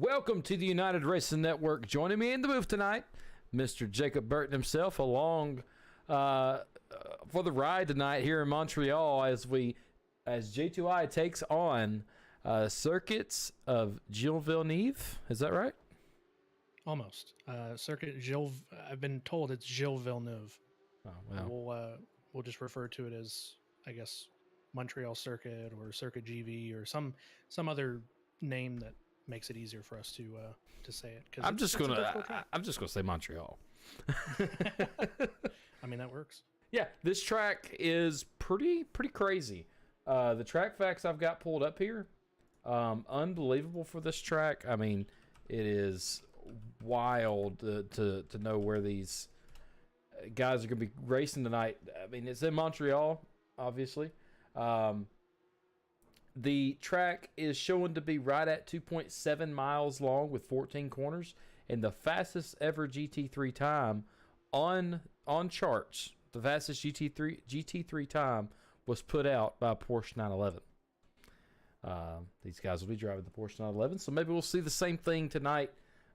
Welcome to the United Racing Network. Joining me in the booth tonight, Mr. Jacob Burton himself, along for the ride tonight here in Montreal as J2i takes on circuits of Gilles-Villeneuve. Is that right? Almost. Circuit Gilles. I've been told it's Gilles-Villeneuve. Oh, wow. We'll just refer to it as, I guess, Montreal Circuit or Circuit GV or some other name that makes it easier for us to say it. I'm just gonna say Montreal. I mean, that works. Yeah, this track is pretty crazy. The track facts I've got pulled up here, unbelievable for this track. I mean, it is wild to know where these guys are going to be racing tonight. I mean, it's in Montreal, obviously. The track is shown to be right at 2.7 miles long with 14 corners, and the fastest ever GT3 time on charts. The fastest GT3 time was put out by Porsche 911. These guys will be driving the Porsche 911, so maybe we'll see the same thing tonight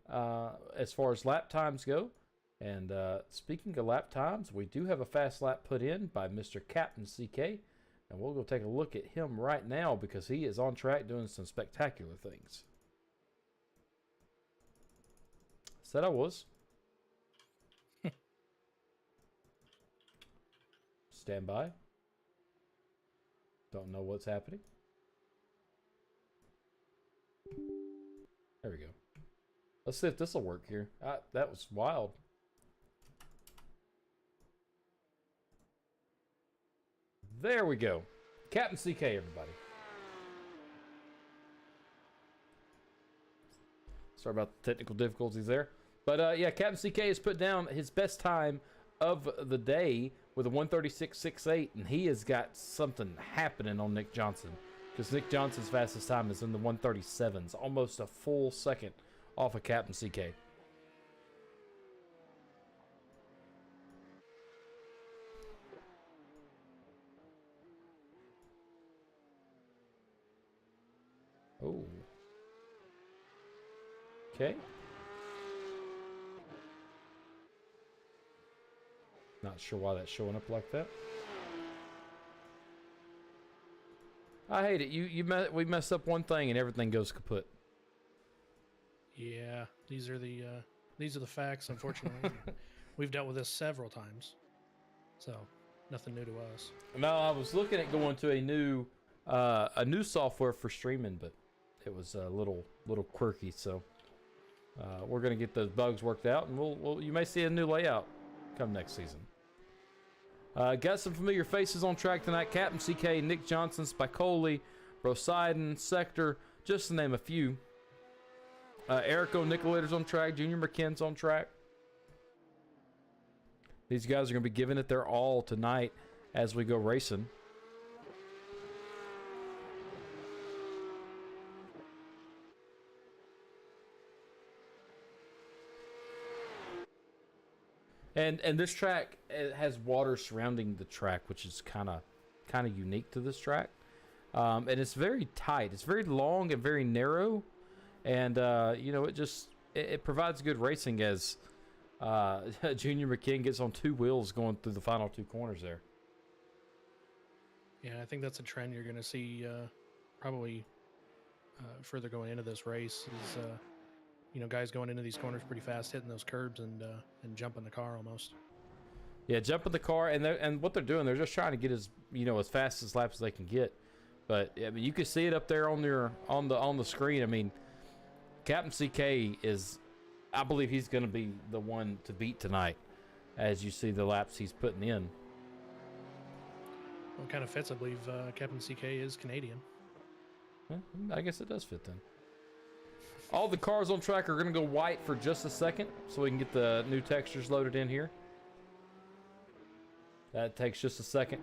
as far as lap times go. And speaking of lap times, we do have a fast lap put in by Mr. Captain CK, and we'll go take a look at him right now because he is on track doing some spectacular things. Said I was. Stand by. Don't know what's happening. There we go. Let's see if this will work here. That was wild. There we go. Captain CK, everybody. Sorry about the technical difficulties there. But yeah, Captain CK has put down his best time of the day with a 1:36.68, and he has got something happening on Nick Johnson, because Nick Johnson's fastest time is in the 1:37s, almost a full second off of Captain CK. Oh. Okay. Not sure why that's showing up like that. I hate it. We mess up one thing and everything goes kaput. Yeah, these are the facts. Unfortunately, we've dealt with this several times, so nothing new to us. No, I was looking at going to a new software for streaming, but it was a little quirky. So we're gonna get those bugs worked out, and you may see a new layout come next season. Got some familiar faces on track tonight. Captain CK, Nick Johnson, Spicoli, Brosidon, Sector, just to name a few. Erico Nicolator's on track. Junior McKinn's on track. These guys are going to be giving it their all tonight as we go racing. And this track, it has water surrounding the track, which is kind of unique to this track. And it's very tight. It's very long and very narrow. And, you know, it provides good racing as Junior McKinn gets on two wheels going through the final two corners there. Yeah, I think that's a trend you're going to see probably further going into this race is, you know, guys going into these corners pretty fast, hitting those curbs and jumping the car almost. Yeah, jumping the car, and what they're doing, they're just trying to get as fast as laps as they can get. But I mean, you can see it up there on the screen. I mean, Captain CK is, I believe he's going to be the one to beat tonight, as you see the laps he's putting in. Well, it kind of fits. I believe Captain CK is Canadian. Well, I guess it does fit then. All the cars on track are going to go white for just a second so we can get the new textures loaded in here. That takes just a second.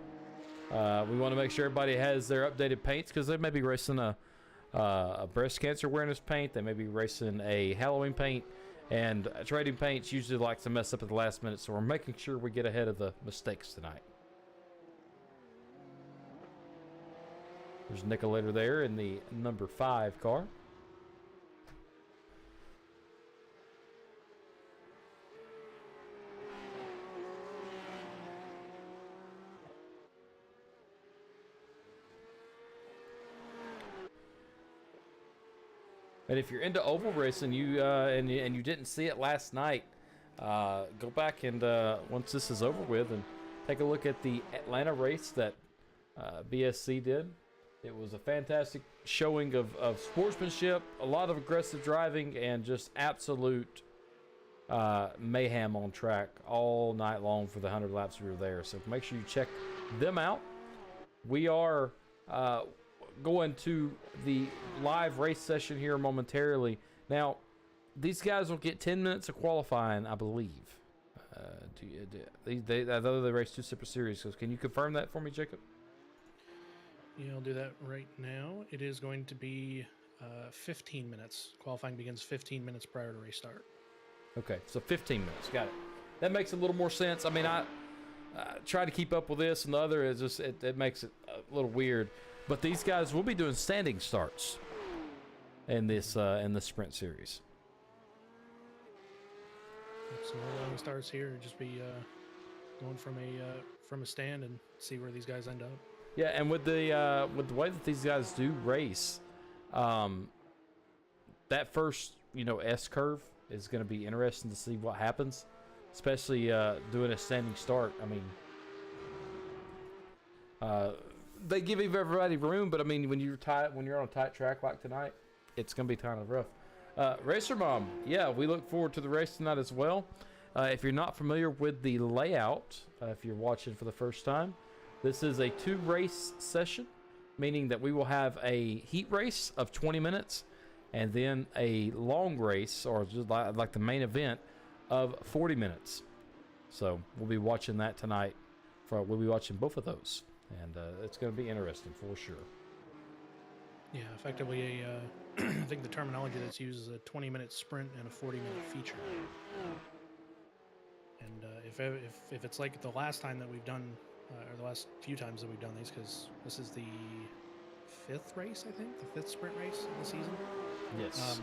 We want to make sure everybody has their updated paints because they may be racing a breast cancer awareness paint. They may be racing a Halloween paint. And trading paints usually like to mess up at the last minute, so we're making sure we get ahead of the mistakes tonight. There's Nicolator there in the number 5 car. And if you're into oval racing, and you didn't see it last night, go back and once this is over with, and take a look at the Atlanta race that BSC did. It was a fantastic showing of sportsmanship, a lot of aggressive driving, and just absolute mayhem on track all night long for the 100 laps we were there. So make sure you check them out. We are going to the live race session here momentarily. Now, these guys will get 10 minutes of qualifying, I believe. Although they race two separate series. So can you confirm that for me, Jacob? Yeah, I'll do that right now. It is going to be 15 minutes. Qualifying begins 15 minutes prior to race start. Okay, so 15 minutes. Got it. That makes a little more sense. I mean, I try to keep up with this and the other. Is just it makes it a little weird. But these guys will be doing standing starts in this sprint series. Some more long starts here. Just be going from a stand and see where these guys end up. Yeah, and with the way that these guys do race, that first S curve is going to be interesting to see what happens, especially doing a standing start. I mean, they give everybody room, but I mean when you're on a tight track like tonight, it's going to be kind of rough. Racer Mom, yeah, we look forward to the race tonight as well. If you're not familiar with the layout, if you're watching for the first time, this is a 2-race session, meaning that we will have a heat race of 20 minutes and then a long race, or just like the main event, of 40 minutes. So we'll be watching that tonight. We'll be watching both of those, and it's going to be interesting for sure. Yeah, effectively, I think the terminology that's used is a 20-minute sprint and a 40-minute feature. And if it's like the last time that we've done, or the last few times that we've done these, because this is the 5th race, I think, the 5th sprint race of the season. Yes.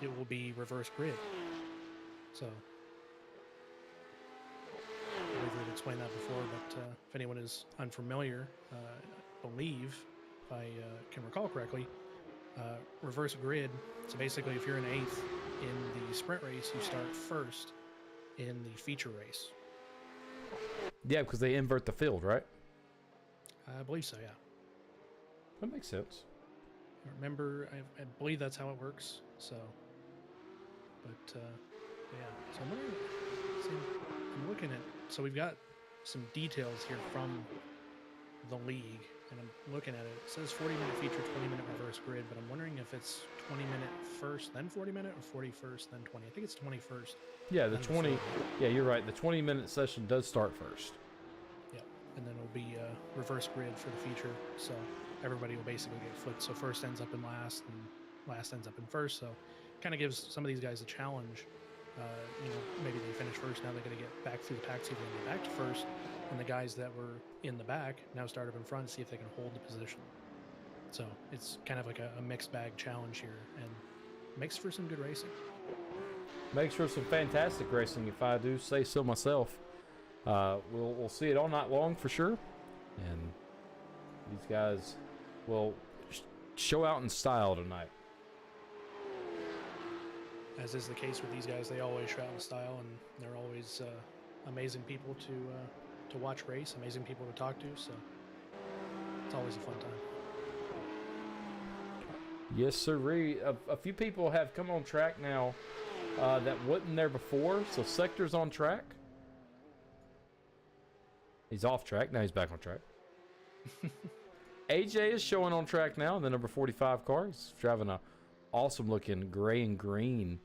It will be reverse grid. So, I believe we've explained that before, but if anyone is unfamiliar, I believe, if I can recall correctly, reverse grid. So basically, if you're in 8th in the sprint race, you start first in the feature race. Yeah, because they invert the field, right? I believe so, yeah. That makes sense. I remember, I believe that's how it works. So, but yeah. So I'm looking at. So we've got some details here from the league, and I'm looking at it. It says 40-minute feature, 20-minute reverse grid, but I'm wondering if it's 20-minute first, then 40-minute, or 40 first, then 20. I think it's 20 first. Yeah, the 20. Yeah, you're right. The 20-minute session does start first. Yeah, and then it'll be reverse grid for the feature. So everybody will basically get flipped. So first ends up in last, and last ends up in first. So kind of gives some of these guys a challenge. Maybe they finish first. Now they're going to get back through the pack, see if they can get back to first. And the guys that were in the back now start up in front to see if they can hold the position. So it's kind of like a mixed bag challenge here, and makes for some good racing. Makes for some fantastic racing, if I do say so myself. We'll see it all night long for sure, and these guys will show out in style tonight. As is the case with these guys, they always show out in style, and they're always amazing people to watch race, amazing people to talk to. So it's always a fun time. Yes, sir. A few people have come on track now that wasn't there before. So Sector's on track. He's off track. Now he's back on track. AJ is showing on track now in the number 45 car. He's driving a awesome looking gray and green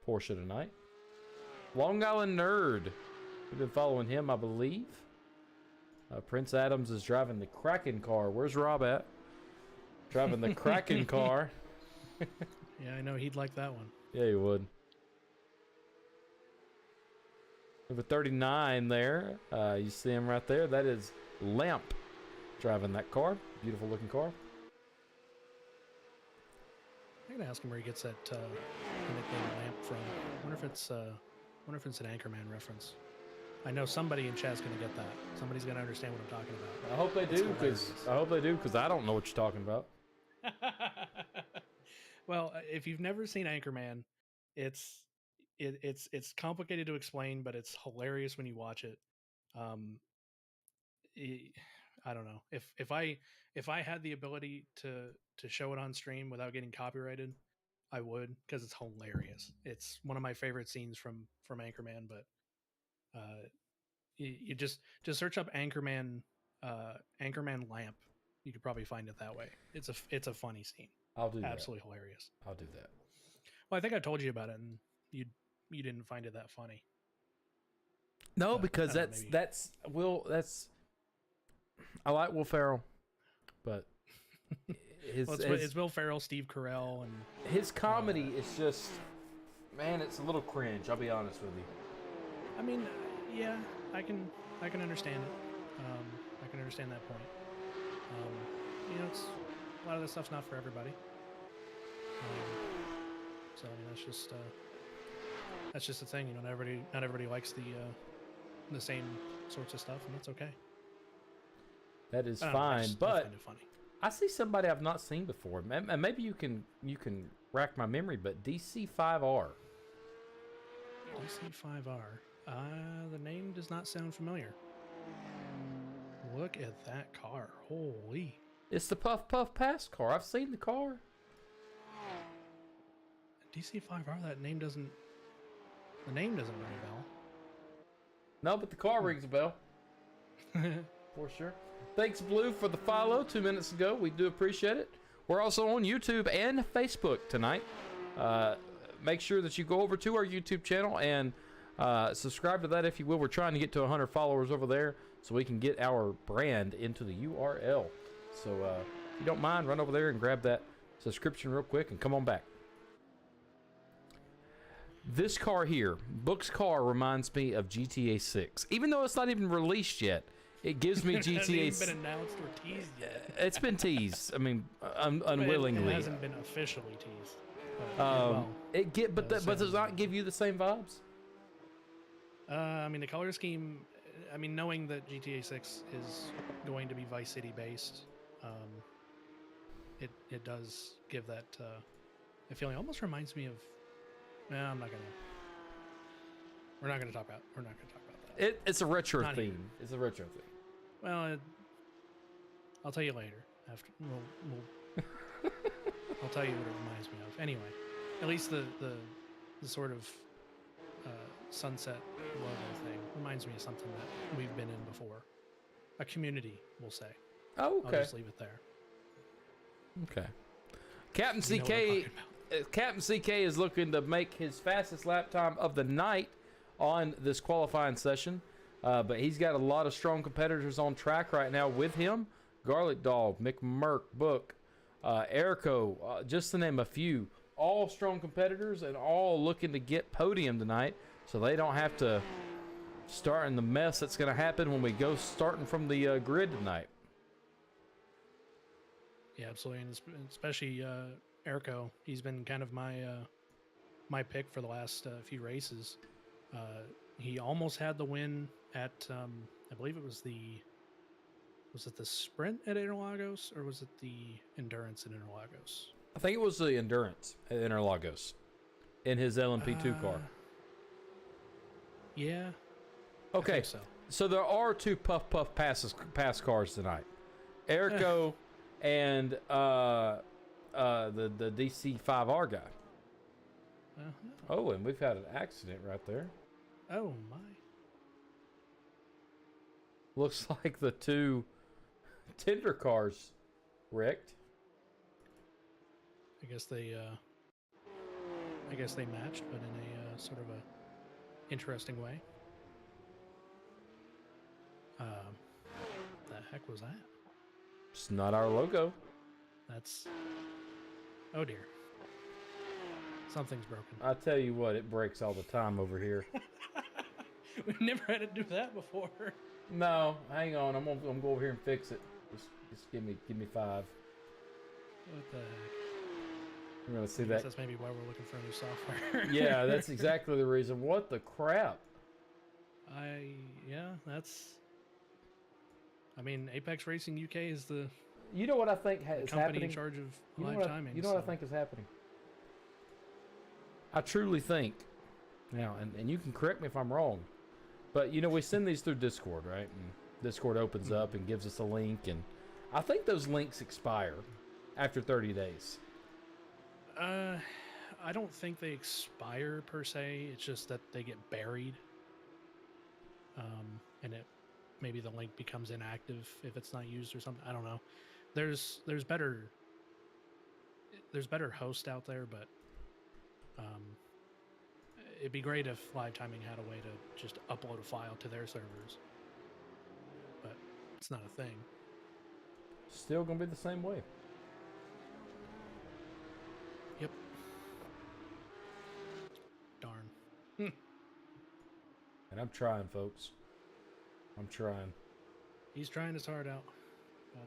Porsche tonight. Long Island Nerd. We've been following him, I believe. Prince Adams is driving the Kraken car. Where's Rob at? Driving the Kraken car. Yeah, I know he'd like that one. Yeah, he would. Number 39 there. You see him right there. That is Lamp driving that car. Beautiful looking car. I'm gonna ask him where he gets that nickname Lamp from. I wonder if it's an Anchorman reference. I know somebody in chat's gonna get that. Somebody's gonna understand what I'm talking about. I hope they do, because I don't know what you're talking about. Well, if you've never seen Anchorman, it's it's complicated to explain, but it's hilarious when you watch it. Um, I don't know if I had the ability to show it on stream without getting copyrighted, I would, because it's hilarious. It's one of my favorite scenes from Anchorman. But you just search up Anchorman lamp. You could probably find it that way. It's a funny scene. I'll do that. Absolutely hilarious. I'll do that. Well, I think I told you about it, and you didn't find it that funny. No, because I like Will Ferrell, but it's Will Ferrell, Steve Carell, and his comedy is just, man, it's a little cringe. I'll be honest with you. I mean, yeah, I can understand it. I can understand that point. It's a lot of this stuff's not for everybody. So I mean, that's just the thing. Not everybody likes the same sorts of stuff, and that's okay. That is fine, but I find it funny. I see somebody I've not seen before. And maybe you can rack my memory, but DC5R. DC5R. The name does not sound familiar. Look at that car. Holy. It's the Puff Puff Pass car. I've seen the car. DC5R, the name doesn't ring a bell. No, but the car rings a bell. For sure. Thanks, Blue, for the follow 2 minutes ago. We do appreciate it. We're also on YouTube and Facebook tonight. Make sure that you go over to our YouTube channel and subscribe to that, if you will. We're trying to get to 100 followers over there so we can get our brand into the URL. So if you don't mind, run over there and grab that subscription real quick and come on back. This car here, Book's car, reminds me of GTA 6. Even though it's not even released yet, it gives me GTA 6. It hasn't been announced or teased yet. It's been teased. I mean, unwillingly. It hasn't been officially teased. But does not give you the same vibes? I mean, the color scheme. I mean, knowing that GTA 6 is going to be Vice City based, it does give that a feeling. Almost reminds me of. No, we're not gonna talk about that. It's a retro theme. It's a retro theme. Well, I'll tell you later. After we'll I'll tell you what it reminds me of. Anyway, at least the sort of sunset logo thing reminds me of something that we've been in before. A community, we'll say. Oh, okay. I'll just leave it there. Okay. Captain CK is looking to make his fastest lap time of the night on this qualifying session, but he's got a lot of strong competitors on track right now with him. Garlic Dog, McMurk, Book, Erico, just to name a few. All strong competitors and all looking to get podium tonight, so they don't have to start in the mess that's going to happen when we go starting from the grid tonight. Yeah, absolutely, and especially Erico. He's been kind of my pick for the last few races. He almost had the win at I believe it was the sprint at Interlagos, or was it the endurance at Interlagos? I think it was the endurance at Interlagos in his LMP2 car. Yeah. Okay. I think So there are two Puff pass cars tonight. Erico and the DC5R guy. Oh, and we've had an accident right there. Oh my. Looks like the two tender cars wrecked. I guess they matched, but in a sort of a interesting way. The heck was that? It's not our logo. That's... Oh dear. Something's broken. I tell you what, it breaks all the time over here. We've never had to do that before. No, hang on. I'm gonna go over here and fix it. Just give me 5. What the heck? We're gonna see that. That's maybe why we're looking for new software. Yeah, that's exactly the reason. What the crap? I mean, Apex Racing UK is the... You know what I think is company happening? in charge of live timing. You know what I think is happening? I truly think now, and you can correct me if I'm wrong, but you know we send these through Discord, right? And Discord opens up and gives us a link, and I think those links expire after 30 days. I don't think they expire per se. It's just that they get buried, and maybe the link becomes inactive if it's not used or something. I don't know. There's better hosts out there, but it'd be great if live timing had a way to just upload a file to their servers, but it's not a thing. Still gonna be the same way. Yep. Darn. And I'm trying, folks. I'm trying. He's trying his heart out, but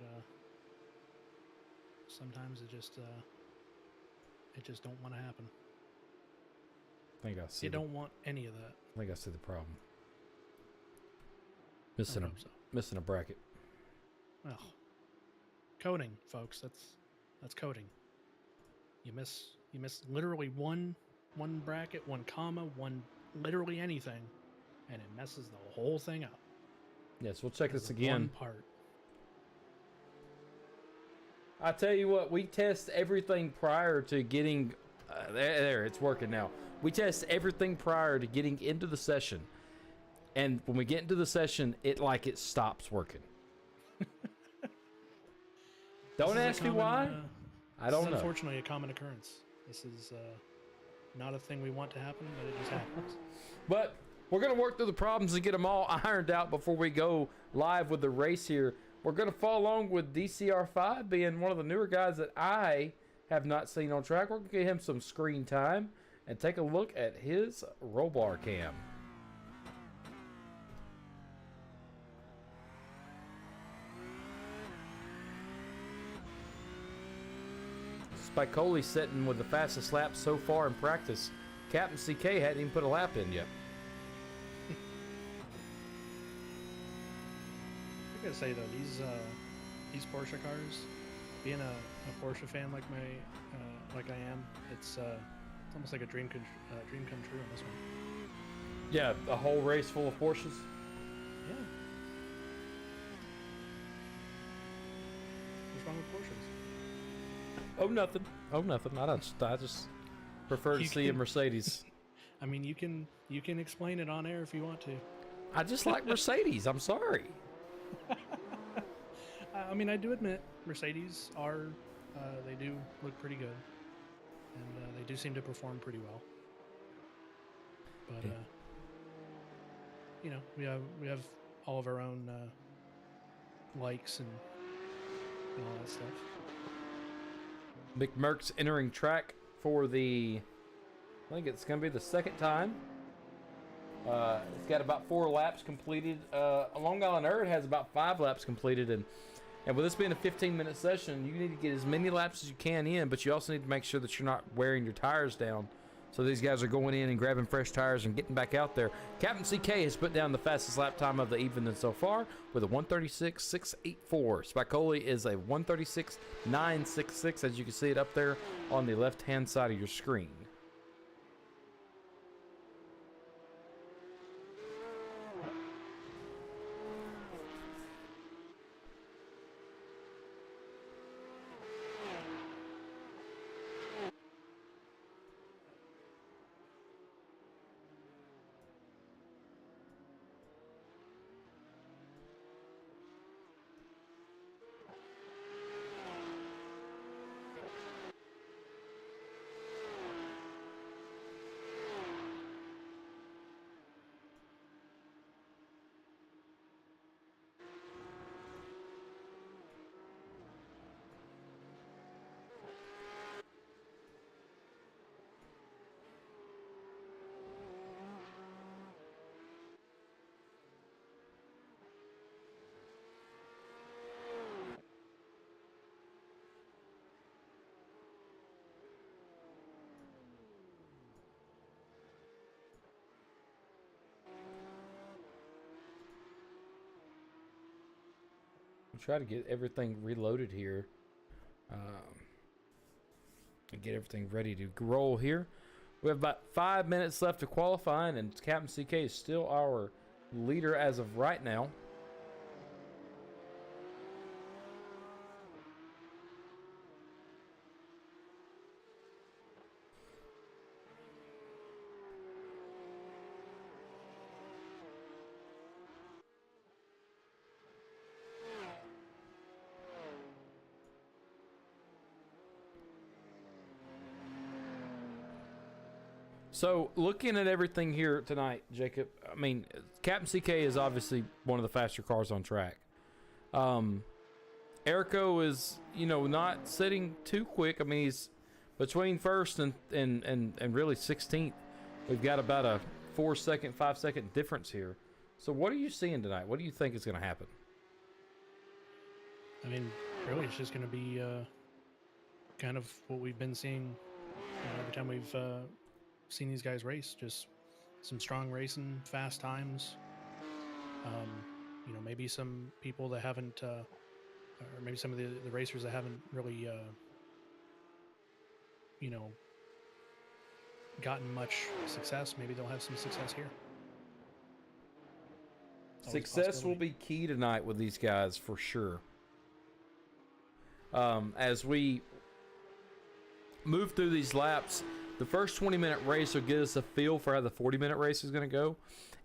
sometimes it just don't want to happen. I think I see. You don't want any of that. I think I see the problem. Missing a bracket. Well, coding, folks. That's coding. You miss literally one bracket, one comma, literally anything, and it messes the whole thing up. Yes, we'll check this again. One part. I tell you what, we test everything prior to getting. There, it's working now. We test everything prior to getting into the session, and when we get into the session, it stops working. Don't ask me why. I don't know. Unfortunately, a common occurrence. This is not a thing we want to happen, but it just happens. But we're going to work through the problems and get them all ironed out before we go live with the race here. We're going to follow along with DCR5 being one of the newer guys that I have not seen on track. We're going to give him some screen time and take a look at his roll bar cam. Spicoli sitting with the fastest lap so far in practice. Captain CK hadn't even put a lap in yet. I gotta say though, these Porsche cars, being a Porsche fan like I am, it's almost like a dream come true on this one. Yeah, a whole race full of Porsches. Yeah. What's wrong with Porsches? Oh, nothing. I just prefer to see a Mercedes. I mean, you can explain it on air if you want to. I just like Mercedes. I'm sorry. I mean, I do admit Mercedes are they do look pretty good, and they do seem to perform pretty well. But you know, we have all of our own likes and all that stuff. McMurk's entering track for I think it's going to be the second time. It's got about 4 laps completed. Long Island Earth has about 5 laps completed, and with this being a 15-minute session, you need to get as many laps as you can in, but you also need to make sure that you're not wearing your tires down. So these guys are going in and grabbing fresh tires and getting back out there. Captain CK has put down the fastest lap time of the evening so far with a 1:36.684. Spicoli is a 1:36.966, as you can see it up there on the left-hand side of your screen. We'll try to get everything reloaded here and get everything ready to roll here. We have about 5 minutes left to qualifying, and Captain CK is still our leader as of right now. So, looking at everything here tonight, Jacob, I mean, Captain CK is obviously one of the faster cars on track. Erico is, not sitting too quick. I mean, he's between first and really 16th. We've got about a 4-second, 5-second difference here. So, what are you seeing tonight? What do you think is going to happen? I mean, really, it's just going to be kind of what we've been seeing every time we've seen these guys race. Just some strong racing, fast times. Maybe some people that haven't, or maybe some of the racers that haven't really, gotten much success. Maybe they'll have some success here. Success will be key tonight with these guys for sure. As we move through these laps, the first 20-minute race will get us a feel for how the 40-minute race is going to go.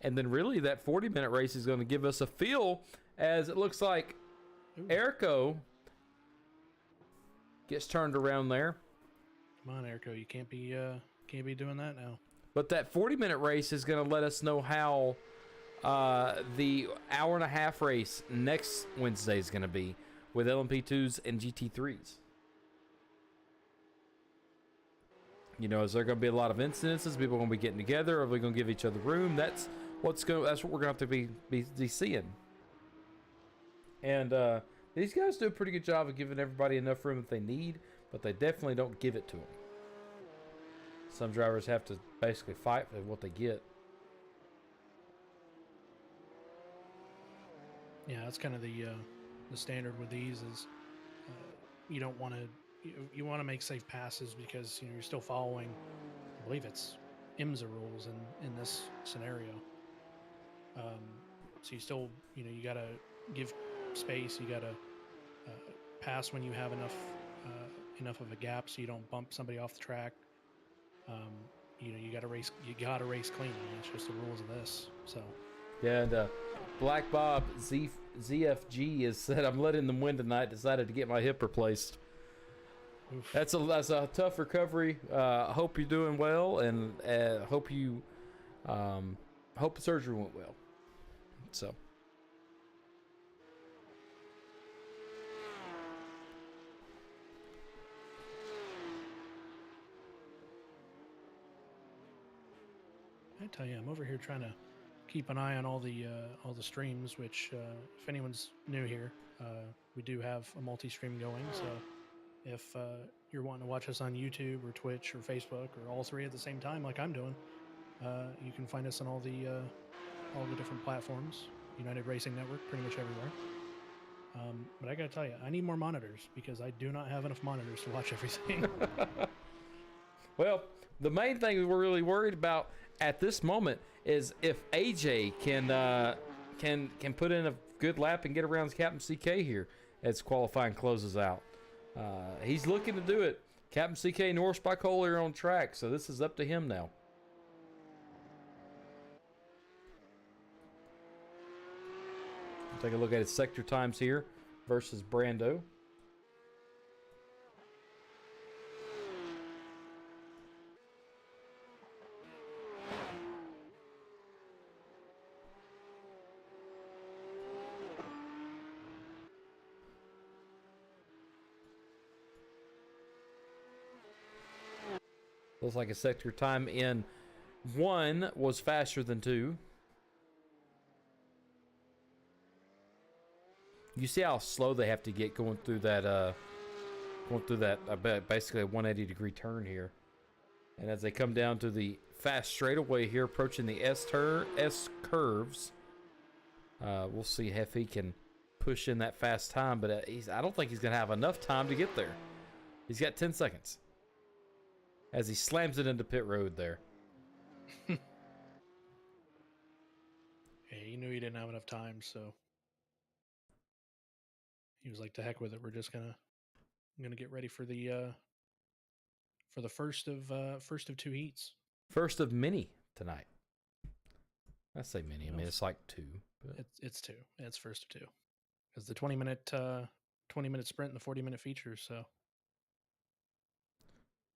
And then really that 40-minute race is going to give us a feel, as it looks like Erico gets turned around there. Come on, Erico, you can't be doing that now. But that 40-minute race is going to let us know how the hour-and-a-half race next Wednesday is going to be with LMP2s and GT3s. Is there going to be a lot of incidences? People are going to be getting together? Are we going to give each other room? That's what we're going to have to be seeing. And these guys do a pretty good job of giving everybody enough room that they need, but they definitely don't give it to them. Some drivers have to basically fight for what they get. Yeah, that's kind of the standard with these is you don't want to. You want to make safe passes because you're still following, I believe it's IMSA rules in this scenario. So you still, you got to give space. You got to pass when you have enough of a gap so you don't bump somebody off the track. You got to race. You got to race clean. It's just the rules of this. So. Yeah, and Black Bob ZFG has said, "I'm letting them win tonight. Decided to get my hip replaced." Oof. That's a tough recovery. I hope you're doing well, and hope the surgery went well. So. I tell you, I'm over here trying to keep an eye on all the streams. Which, if anyone's new here, we do have a multi-stream going. So. If you're wanting to watch us on YouTube or Twitch or Facebook or all three at the same time, like I'm doing, you can find us on all the different platforms. United Racing Network, pretty much everywhere. But I gotta tell you, I need more monitors because I do not have enough monitors to watch everything. Well, the main thing we're really worried about at this moment is if AJ can put in a good lap and get around Captain CK here as qualifying closes out. He's looking to do it. Captain CK, Norris by Coley are on track, so this is up to him now. Take a look at his sector times here versus Brando. Looks like a sector time in 1 was faster than 2. You see how slow they have to get going through that basically a 180-degree turn here. And as they come down to the fast straightaway here, approaching the S curves, we'll see if he can push in that fast time. But I don't think he's going to have enough time to get there. He's got 10 seconds. as he slams it into pit road there. Yeah, he knew he didn't have enough time, so he was like, "To heck with it. I'm gonna get ready for the first of two heats." First of many tonight. I say many. I No, mean, it's like two. But it's two. It's first of two, because the 20-minute sprint and the 40-minute features. So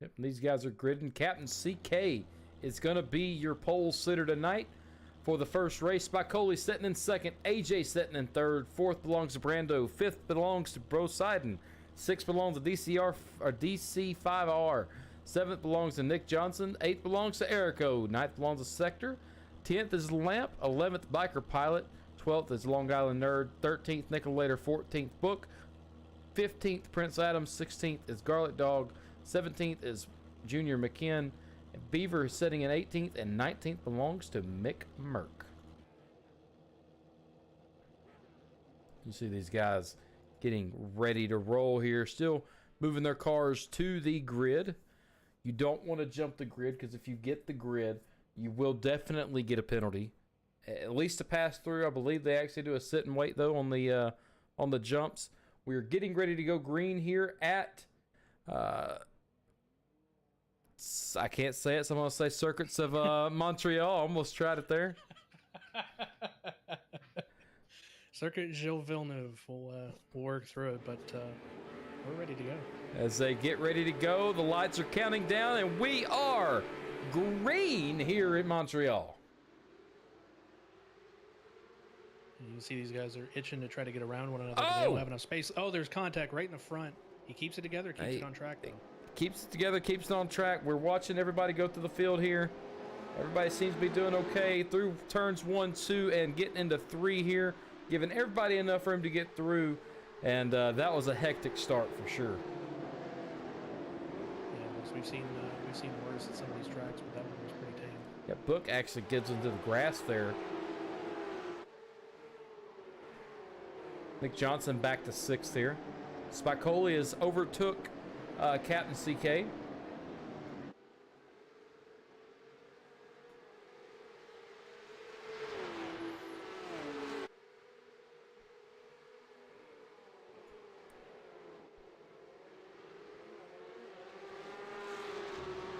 yep, these guys are gridding. Captain CK is going to be your pole sitter tonight for the first race. Spicoli sitting in second. AJ sitting in third. Fourth belongs to Brando. Fifth belongs to Broseiden. Sixth belongs to DC5R. Seventh belongs to Nick Johnson. Eighth belongs to Erico. Ninth belongs to Sector. 10th is Lamp. 11th Biker Pilot. 12th is Long Island Nerd. 13th Nicolator. 14th Book. 15th Prince Adams. 16th is Garlic Dog. 17th is Junior McKinn. Beaver is sitting in 18th, and 19th belongs to Mick Merck. You see these guys getting ready to roll here, still moving their cars to the grid. You don't want to jump the grid, because if you get the grid, you will definitely get a penalty. At least to pass through. I believe they actually do a sit and wait though on the jumps. We're getting ready to go green here at I can't say it, so I'm going to say Circuits of Montreal. Almost tried it there. Circuit Gilles-Villeneuve. We'll work through it, but we're ready to go. As they get ready to go, the lights are counting down, and we are green here in Montreal. You can see these guys are itching to try to get around one another. They don't have enough space. Oh, there's contact right in the front. He keeps it together, keeps it on track, though. Keeps it together, keeps it on track. We're watching everybody go through the field here. Everybody seems to be doing okay through turns 1, 2, and getting into 3 here, giving everybody enough room to get through. And that was a hectic start for sure. Yeah, we've seen worse at some of these tracks, but that one was pretty tame. Yeah, Book actually gets into the grass there. Nick Johnson back to 6th here. Spicoli has overtook Captain CK.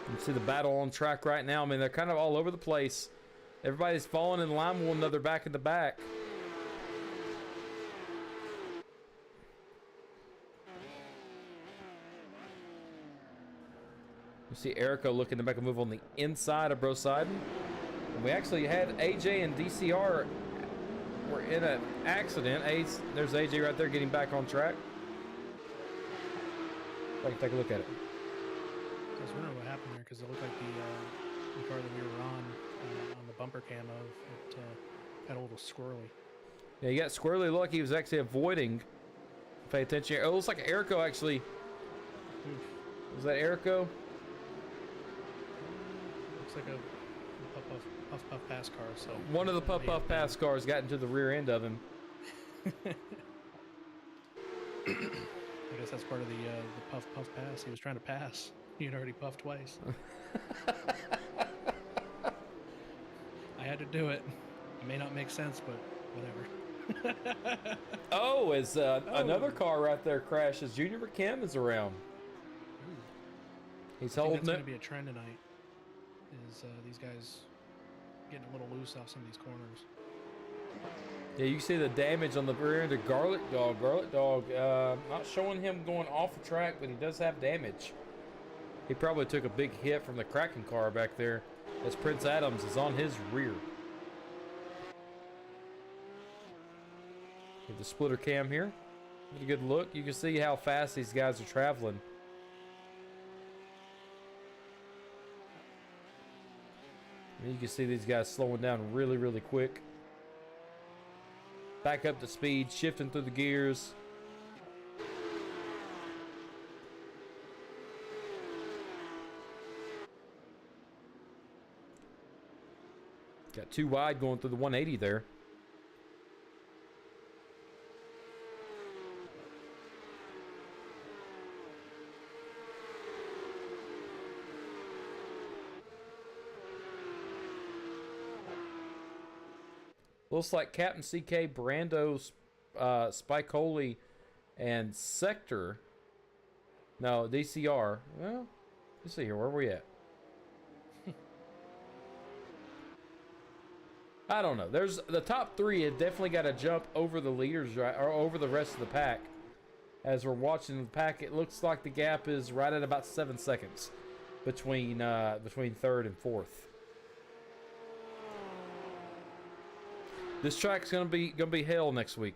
You can see the battle on track right now. I mean, they're kind of all over the place. Everybody's falling in line with one another back in the back. You see Erico looking to make a move on the inside of Broseiden. And we actually had AJ and DCR were in an accident. There's AJ right there getting back on track. I can take a look at it. I was wondering what happened there, because it looked like the car that we were on the bumper cam of, it got a little squirrely. Yeah, he got squirrely look. He was actually avoiding. Pay attention here. Oh, it looks like Erico actually. Was that Erico? Looks like a puff pass car. So one of the puff pass cars got into the rear end of him. I guess that's part of the puff pass. He was trying to pass. He had already puffed twice. I had to do it. It may not make sense, but whatever. Oh, as another car right there crashes. Junior McKim is around. He's holding it. That's going to be a trend tonight. Is these guys getting a little loose off some of these corners? Yeah, you see the damage on the rear end of Garlic Dog. Garlic Dog, not showing him going off the track, but he does have damage. He probably took a big hit from the Kraken car back there, as Prince Adams is on his rear. Get the splitter cam here. Get a good look. You can see how fast these guys are traveling. And you can see these guys slowing down really, really quick. Back up to speed, shifting through the gears. Got too wide going through the 180 there. Looks like Captain CK, Brando, Spicoli, and Sector. No, DCR. Well, let's see here. Where are we at? I don't know. There's the top three have definitely got to jump over the leaders, right, or over the rest of the pack. As we're watching the pack, it looks like the gap is right at about 7 seconds between third and fourth. This track's gonna be hell next week.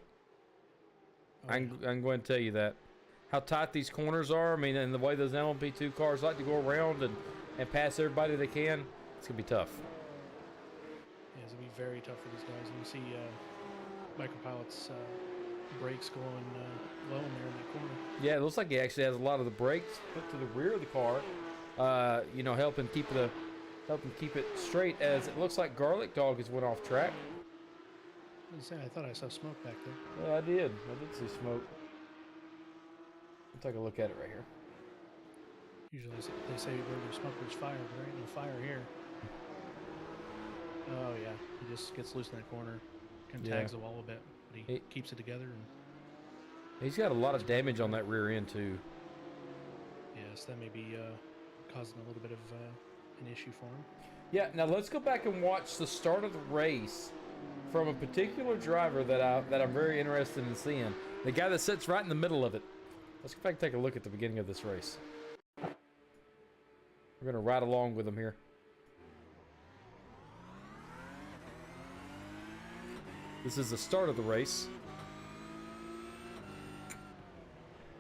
Oh, I'm going to tell you that. How tight these corners are. I mean, and the way those LMP2 cars like to go around and pass everybody they can, it's gonna be tough. Yeah, it's going to be very tough for these guys. And you see Micropilot's brakes going low in there in that corner. Yeah, it looks like he actually has a lot of the brakes put to the rear of the car, helping keep it straight. As it looks like Garlic Dog has went off track. I thought I saw smoke back there. Yeah, I did see smoke. I'll take a look at it right here. Usually they say where there's smoke, there's fire, but there ain't no fire here. Oh yeah, he just gets loose in that corner, kind of tags the wall a bit, but he keeps it together. And he's got a lot of damage on that rear end too. yes, that may be causing a little bit of an issue for him. Yeah, now let's go back and watch the start of the race from a particular driver that I'm very interested in seeing. The guy that sits right in the middle of it. Let's go back and take a look at the beginning of this race. We're going to ride along with him here. This is the start of the race.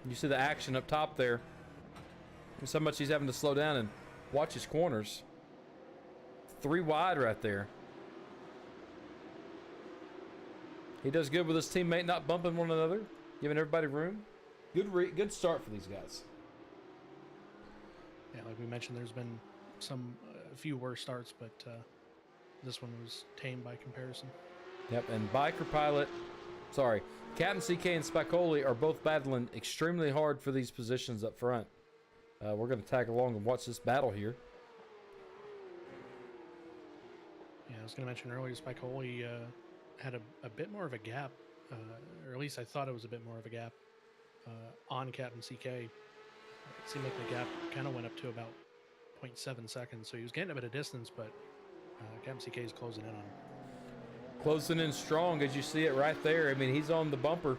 You see the action up top there. There's how much he's having to slow down and watch his corners. 3 wide right there. He does good with his teammate not bumping one another, giving everybody room. Good start for these guys. Yeah, like we mentioned, there's been a few worse starts, but this one was tame by comparison. Yep, and Captain CK and Spicoli are both battling extremely hard for these positions up front. We're going to tag along and watch this battle here. Yeah, I was going to mention earlier, Spicoli had a bit more of a gap, or at least I thought it was a bit more of a gap on Captain CK. It seemed like the gap kind of went up to about 0.7 seconds, so he was getting a bit of distance, but Captain CK is closing in on him. Closing in strong, as you see it right there. I mean, he's on the bumper,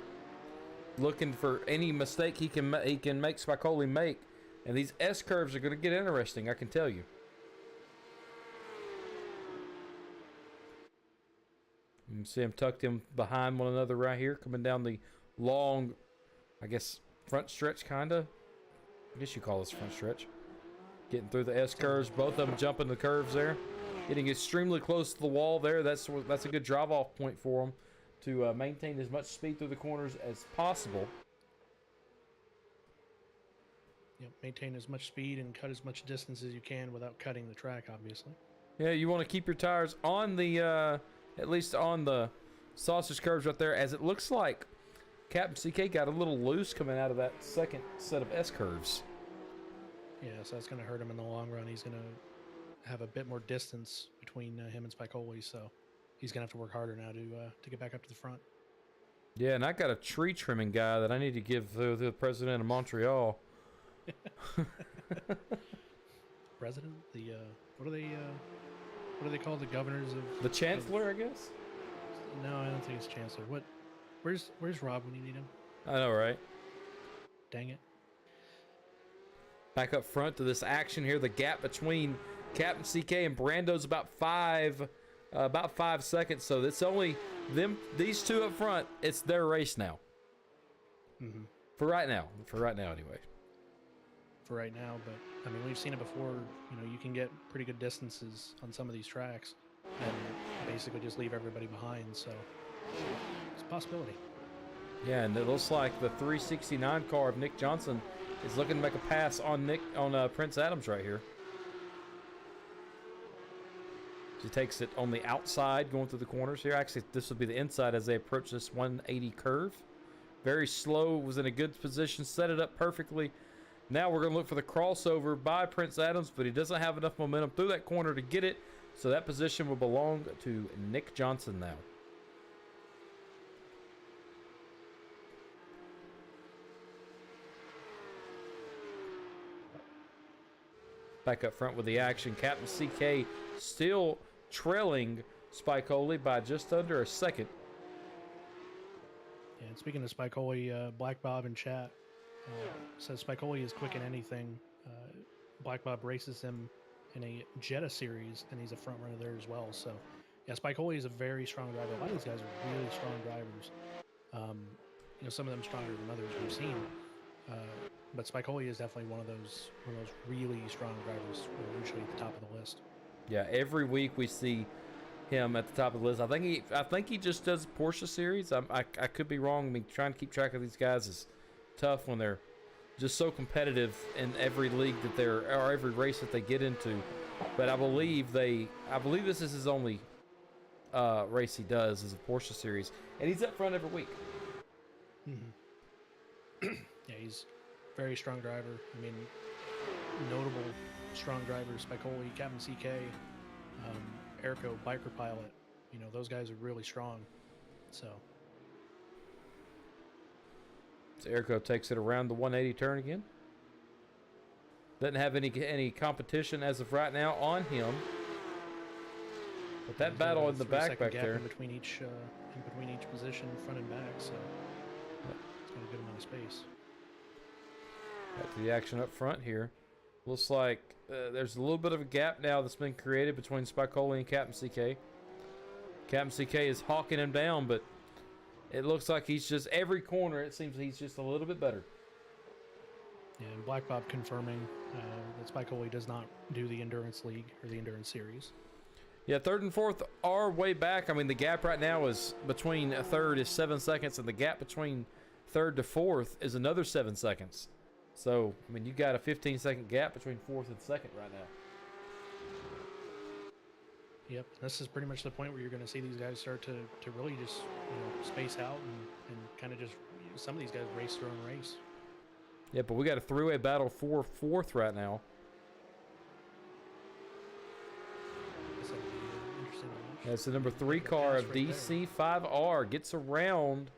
looking for any mistake he can make Spicoli make, and these S curves are going to get interesting, I can tell you. You can see them tucked in behind one another right here, coming down the long, I guess, front stretch, kind of. I guess you call this front stretch. Getting through the S curves, both of them jumping the curves there. Getting extremely close to the wall there. That's a good drive-off point for them to maintain as much speed through the corners as possible. Yep, maintain as much speed and cut as much distance as you can without cutting the track, obviously. Yeah, you want to keep your tires on the... at least on the sausage curves right there, as it looks like Captain CK got a little loose coming out of that second set of S curves. Yeah, so that's going to hurt him in the long run. He's going to have a bit more distance between him and Spicoli, so he's going to have to work harder now to get back up to the front. Yeah, and I got a tree trimming guy that I need to give to the president of Montreal. President? What do they call the governors of... The chancellor, I guess? No, I don't think it's chancellor. Where's Rob when you need him? I know, right? Dang it. Back up front to this action here. The gap between Captain CK and Brando's about 5 seconds. So it's only these two up front. It's their race now. Mm-hmm. For right now, anyway. For right now, but I mean, we've seen it before. You can get pretty good distances on some of these tracks and basically just leave everybody behind. So it's a possibility. Yeah, and it looks like the 369 car of Nick Johnson is looking to make a pass on Prince Adams right here. He takes it on the outside, going through the corners here. Actually, this would be the inside as they approach this 180 curve. Very slow, was in a good position, set it up perfectly. Now we're going to look for the crossover by Prince Adams, but he doesn't have enough momentum through that corner to get it. So that position will belong to Nick Johnson now. back up front with the action. Captain CK still trailing Spicoli by just under a second. Yeah, and speaking of Spicoli, Black Bob in chat says Spicoli is quick in anything. Black Bob races him in a Jetta series, and he's a front runner there as well. So, yeah, Spicoli is a very strong driver. A lot of these guys are really strong drivers. Some of them stronger than others we've seen. But Spicoli is definitely one of those really strong drivers. Usually at the top of the list. Yeah, every week we see him at the top of the list. I think he just does Porsche series. I could be wrong. I mean, trying to keep track of these guys is tough when they're just so competitive in every league or every race that they get into. But I believe this is his only race he does is a Porsche series, and he's up front every week. Mm-hmm. Yeah, he's a very strong driver. I mean, notable strong drivers: Spicoli, Captain CK, Erico, Biker Pilot. Those guys are really strong. So Erico takes it around the 180 turn again. Doesn't have any competition as of right now on him. But that battle in the back there. In between each position, front and back, so it's got a good amount of space. Back to the action up front here. Looks like there's a little bit of a gap now that's been created between Spicoli and Captain CK. Captain CK is hawking him down, but it looks like he's just every corner. It seems he's just a little bit better. Yeah, and Black Bob confirming that Spicoli does not do the Endurance League or the Endurance Series. Yeah, third and fourth are way back. I mean, the gap right now is between a third is 7 seconds, and the gap between third to fourth is another 7 seconds. So, I mean, you got a 15-second gap between fourth and second right now. Yep, this is pretty much the point where you're going to see these guys start to really just space out and kind of just some of these guys race their own race. Yeah, but we got a three-way battle for fourth right now. That's the number 3 car of DC5R. Gets around.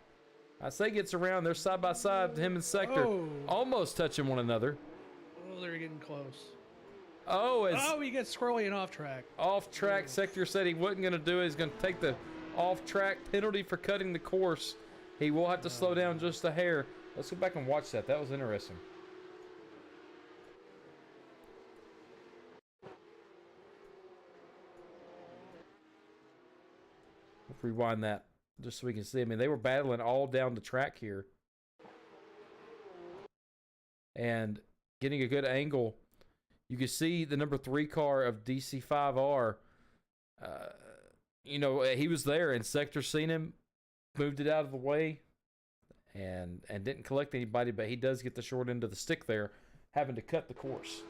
I say gets around. They're side by side. Him and Sector almost touching one another. Oh, they're getting close. He gets squirrely and off track. Off track. Sector said he wasn't going to do it. He's going to take the off track penalty for cutting the course. He will have to slow down just a hair. Let's go back and watch that. That was interesting. Let's rewind that just so we can see. I mean, they were battling all down the track here. And getting a good angle. You can see the number 3 car of DC5R. He was there, and Sector seen him, moved it out of the way, and didn't collect anybody, but he does get the short end of the stick there, having to cut the course.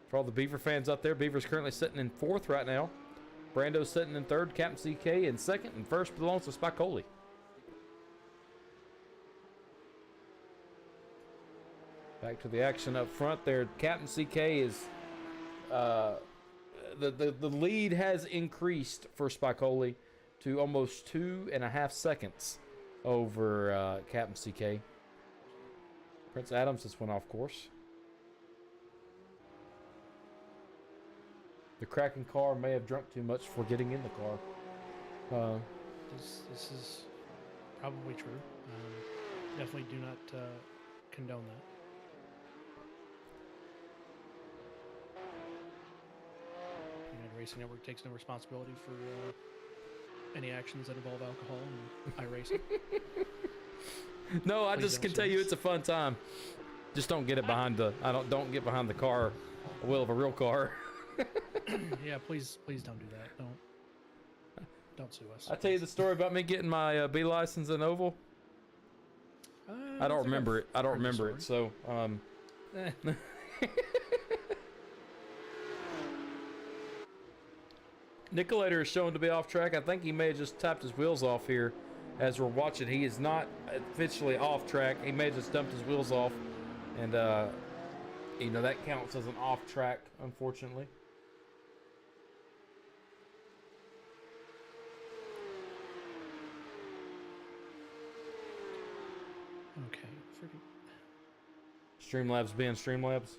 For all the Beaver fans out there, Beaver's currently sitting in 4th right now. Brando's sitting in 3rd, Captain CK in 2nd, and 1st belongs to Spicoli. Back to the action up front there. Captain CK is the lead has increased for Spicoli to almost 2.5 seconds over Captain CK. Prince Adams just went off course. The Kraken car may have drunk too much before getting in the car. This is probably true. Definitely do not condone that. United Racing Network takes no responsibility for any actions that involve alcohol and iRacing. No, I just can tell you it's a fun time. Just don't get it behind don't get behind the car, the wheel of a real car. Yeah, please don't do that. Don't sue us. I tell you the story about me getting my B license in Oval. I don't remember it. I don't remember it. So, Nicolator is shown to be off track. I think he may have just tapped his wheels off here as we're watching. He is not officially off track. He may have just dumped his wheels off, and that counts as an off track, unfortunately. Streamlabs being Streamlabs.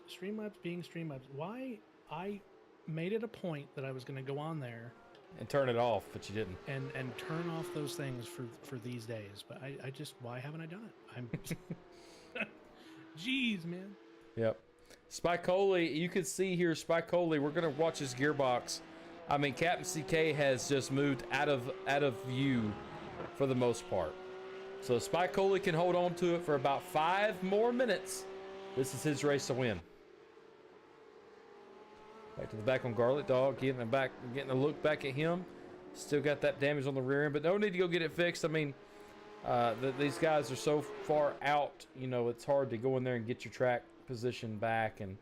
Streamlabs being Streamlabs. Why I made it a point that I was going to go on there And turn it off, but you didn't. and turn off those things for these days. But I just, why haven't I done it? I'm jeez, man. Yep. Spicoli, you can see here, Spicoli, we're going to watch his gearbox. I mean, Captain CK has just moved out of view for the most part. So Spicoli can hold on to it for about 5 more minutes. This is his race to win. Back to the back on Garlic Dog, getting a look back at him. Still got that damage on the rear end, but no need to go get it fixed. I mean, these guys are so far out, you know, it's hard to go in there and get your track position back and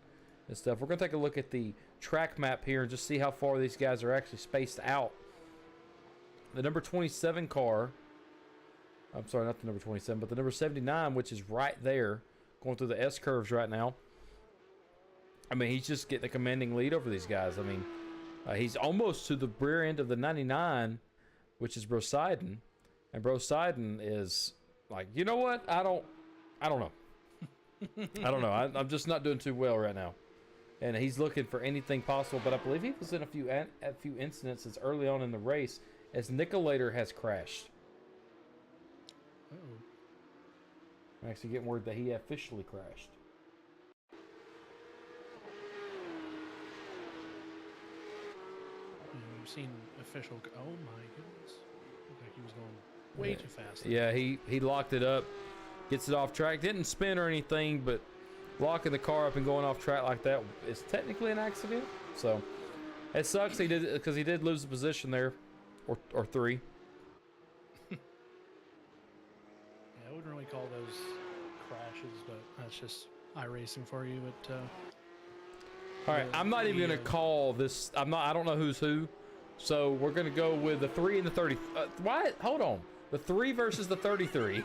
stuff. We're going to take a look at the track map here and just see how far these guys are actually spaced out. The number 27 car, I'm sorry, not the number 27, but the number 79, which is right there, going through the S curves right now. I mean, he's just getting a commanding lead over these guys. I mean, he's almost to the rear end of the 99, which is Broseiden. And Broseiden is like, you know what? I don't know. I don't know. I'm just not doing too well right now. And he's looking for anything possible, but I believe he was in a few incidences early on in the race as Nicolator has crashed. Uh-oh. I'm actually getting word that he officially crashed. We've seen official. Oh my goodness! Looked like he was going way too fast. Yeah, he locked it up, gets it off track. Didn't spin or anything, but locking the car up and going off track like that is technically an accident. So it sucks. He did because he did lose the position there, or 3. Yeah, I wouldn't really call those crashes, but that's just iRacing for you. But all right, I'm not even gonna call this. I don't know who's who. So we're gonna go with the 3 and the 30. Why? Hold on. The 3 versus the 33.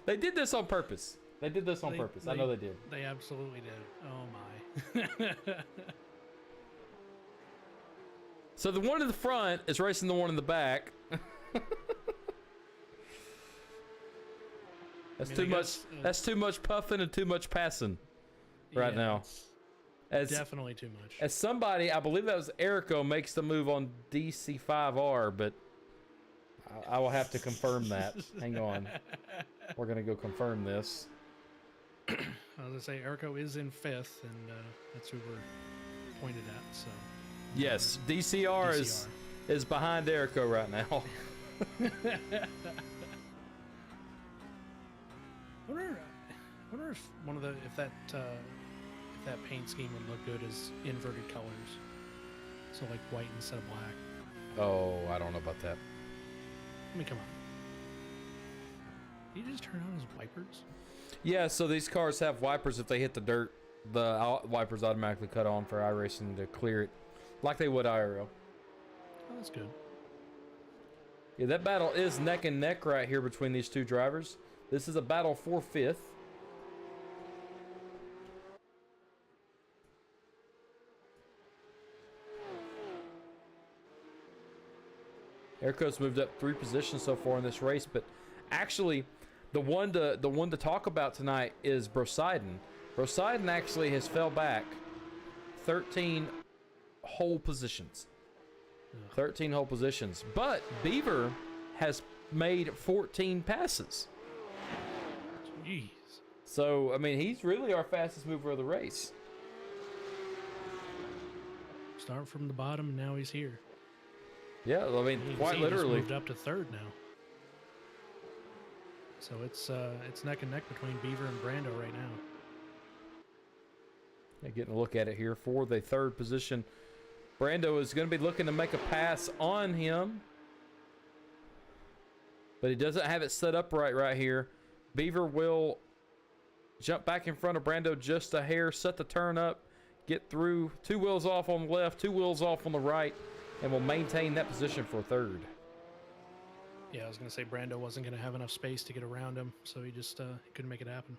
They did this on purpose. They did this on purpose. I know they did. They absolutely did. Oh my. So the one in the front is racing the one in the back. That's too much. That's too much puffing and too much passing right now. Definitely too much. As somebody, I believe that was Erico, makes the move on DC5R, but I will have to confirm that. Hang on. We're going to go confirm this. I was going to say, Erico is in 5th, and that's who we're pointed at. So yes, DCR. is behind Erico right now. I wonder if that paint scheme would look good as inverted colors. So like white instead of black. Oh, I don't know about that. I mean, come on. Did you just turn on his wipers? Yeah, so these cars have wipers. If they hit the dirt, the wipers automatically cut on for iRacing to clear it, like they would IRL. Oh, that's good. Yeah, that battle is neck and neck right here between these two drivers. This is a battle for 5th. Erico's moved up 3 positions so far in this race, but actually, the one to talk about tonight is Broseiden. Broseiden actually has fell back 13 whole positions. 13 whole positions. But Beaver has made 14 passes. Jeez. So, I mean, he's really our fastest mover of the race. Start from the bottom, and now he's here. Yeah, I mean, quite literally. He's moved up to 3rd now. So it's neck and neck between Beaver and Brando right now. Yeah, getting a look at it here for the 3rd position. Brando is going to be looking to make a pass on him, but he doesn't have it set up right here. Beaver will jump back in front of Brando just a hair, set the turn up, get through. 2 wheels off on the left, 2 wheels off on the right, and will maintain that position for 3rd. Yeah, I was going to say Brando wasn't going to have enough space to get around him, so he just couldn't make it happen.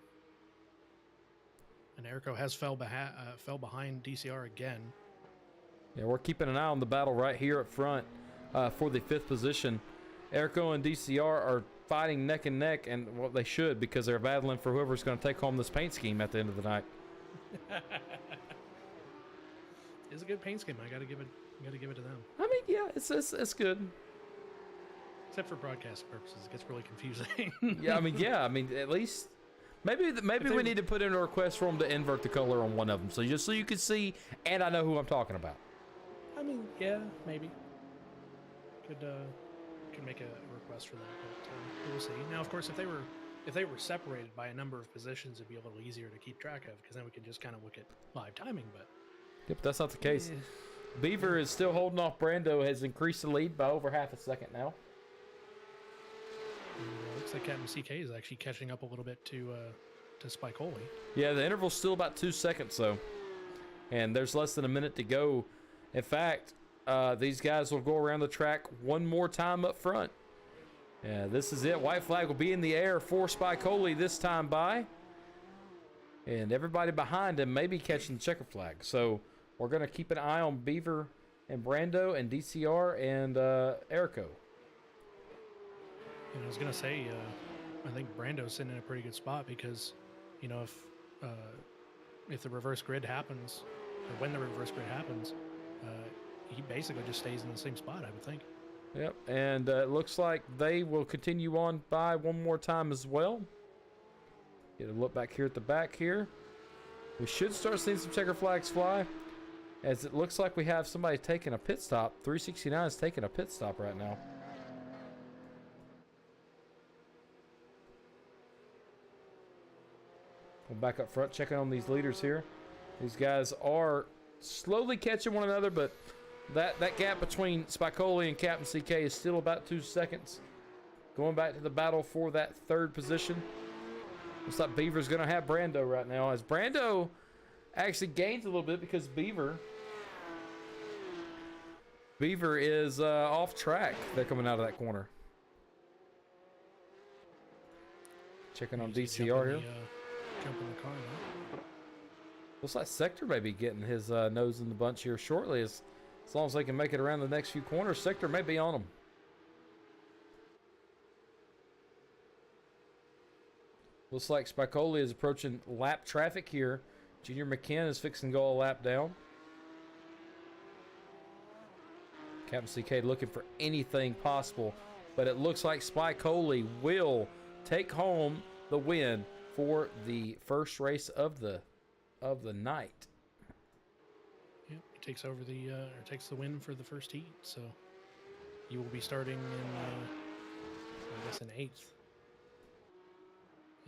And Erico has fell behind DCR again. Yeah, we're keeping an eye on the battle right here up front for the 5th position. Erico and DCR are fighting neck and neck, and well, they should, because they're battling for whoever's going to take home this paint scheme at the end of the night. It's a good paint scheme. I got to give it to them. I mean, yeah, it's good. Except for broadcast purposes, it gets really confusing. Yeah, I mean, at least maybe we need to put in a request for them to invert the color on one of them, so you can see, and I know who I'm talking about. I mean, yeah, maybe could make a request for that, but we'll see. Now, of course, if they were separated by a number of positions, it'd be a little easier to keep track of, because then we could just kind of look at live timing. But yep, that's not the case. Beaver is still holding off. Brando has increased the lead by over half a second now. Looks like Captain CK is actually catching up a little bit to Spicoli. Yeah, the interval's still about 2 seconds, though. And there's less than a minute to go. In fact, these guys will go around the track one more time up front. Yeah, this is it. White flag will be in the air for Spicoli this time by. And everybody behind him may be catching the checker flag. So we're going to keep an eye on Beaver and Brando and DCR and Erico. And I was going to say, I think Brando's sitting in a pretty good spot, because, you know, if the reverse grid happens, or when the reverse grid happens, he basically just stays in the same spot, I would think. Yep, and it looks like they will continue on by one more time as well. Get a look back here at the back here. We should start seeing some checker flags fly, as it looks like we have somebody taking a pit stop. 369 is taking a pit stop right now. We're back up front, checking on these leaders here. These guys are slowly catching one another, but that gap between Spicoli and Captain CK is still about 2 seconds. Going back to the battle for that third position. Looks like Beaver's going to have Brando right now, as Brando actually gains a little bit, because Beaver is off track. They're coming out of that corner. Checking on DCR here. Jump in the car now. Looks like Sector may be getting his nose in the bunch here shortly, as long as they can make it around the next few corners. Sector may be on them. Looks like Spicoli is approaching lap traffic here. Junior McKinn is fixing to go a lap down. Captain CK looking for anything possible, but it looks like Spicoli will take home the win for the first race of the night. Yep, he takes over takes the win for the first heat. So you will be starting in, I guess, in 8th,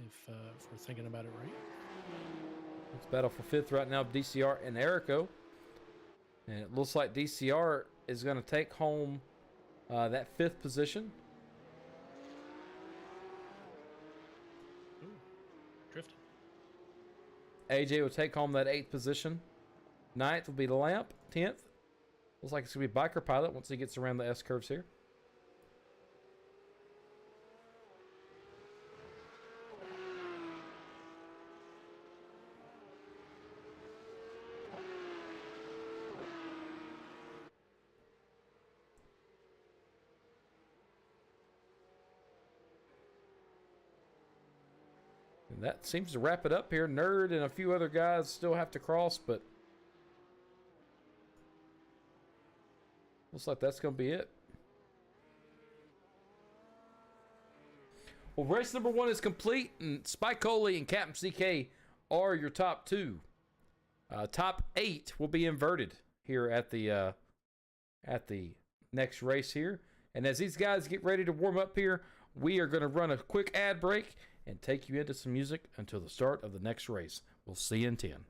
if we're thinking about it right. It's battle for 5th right now, DCR and Erico, and it looks like DCR is going to take home that 5th position. Drifting. AJ will take home that 8th position. 9th will be the Lamp. 10th. Looks like it's going to be Biker Pilot once he gets around the S-curves here. And that seems to wrap it up here. Nerd and a few other guys still have to cross, but looks like that's going to be it. Well, race number 1 is complete, and Spicoli and Captain CK are your top 2. Top 8 will be inverted here at the next race here. And as these guys get ready to warm up here, we are going to run a quick ad break and take you into some music until the start of the next race. We'll see you in 10.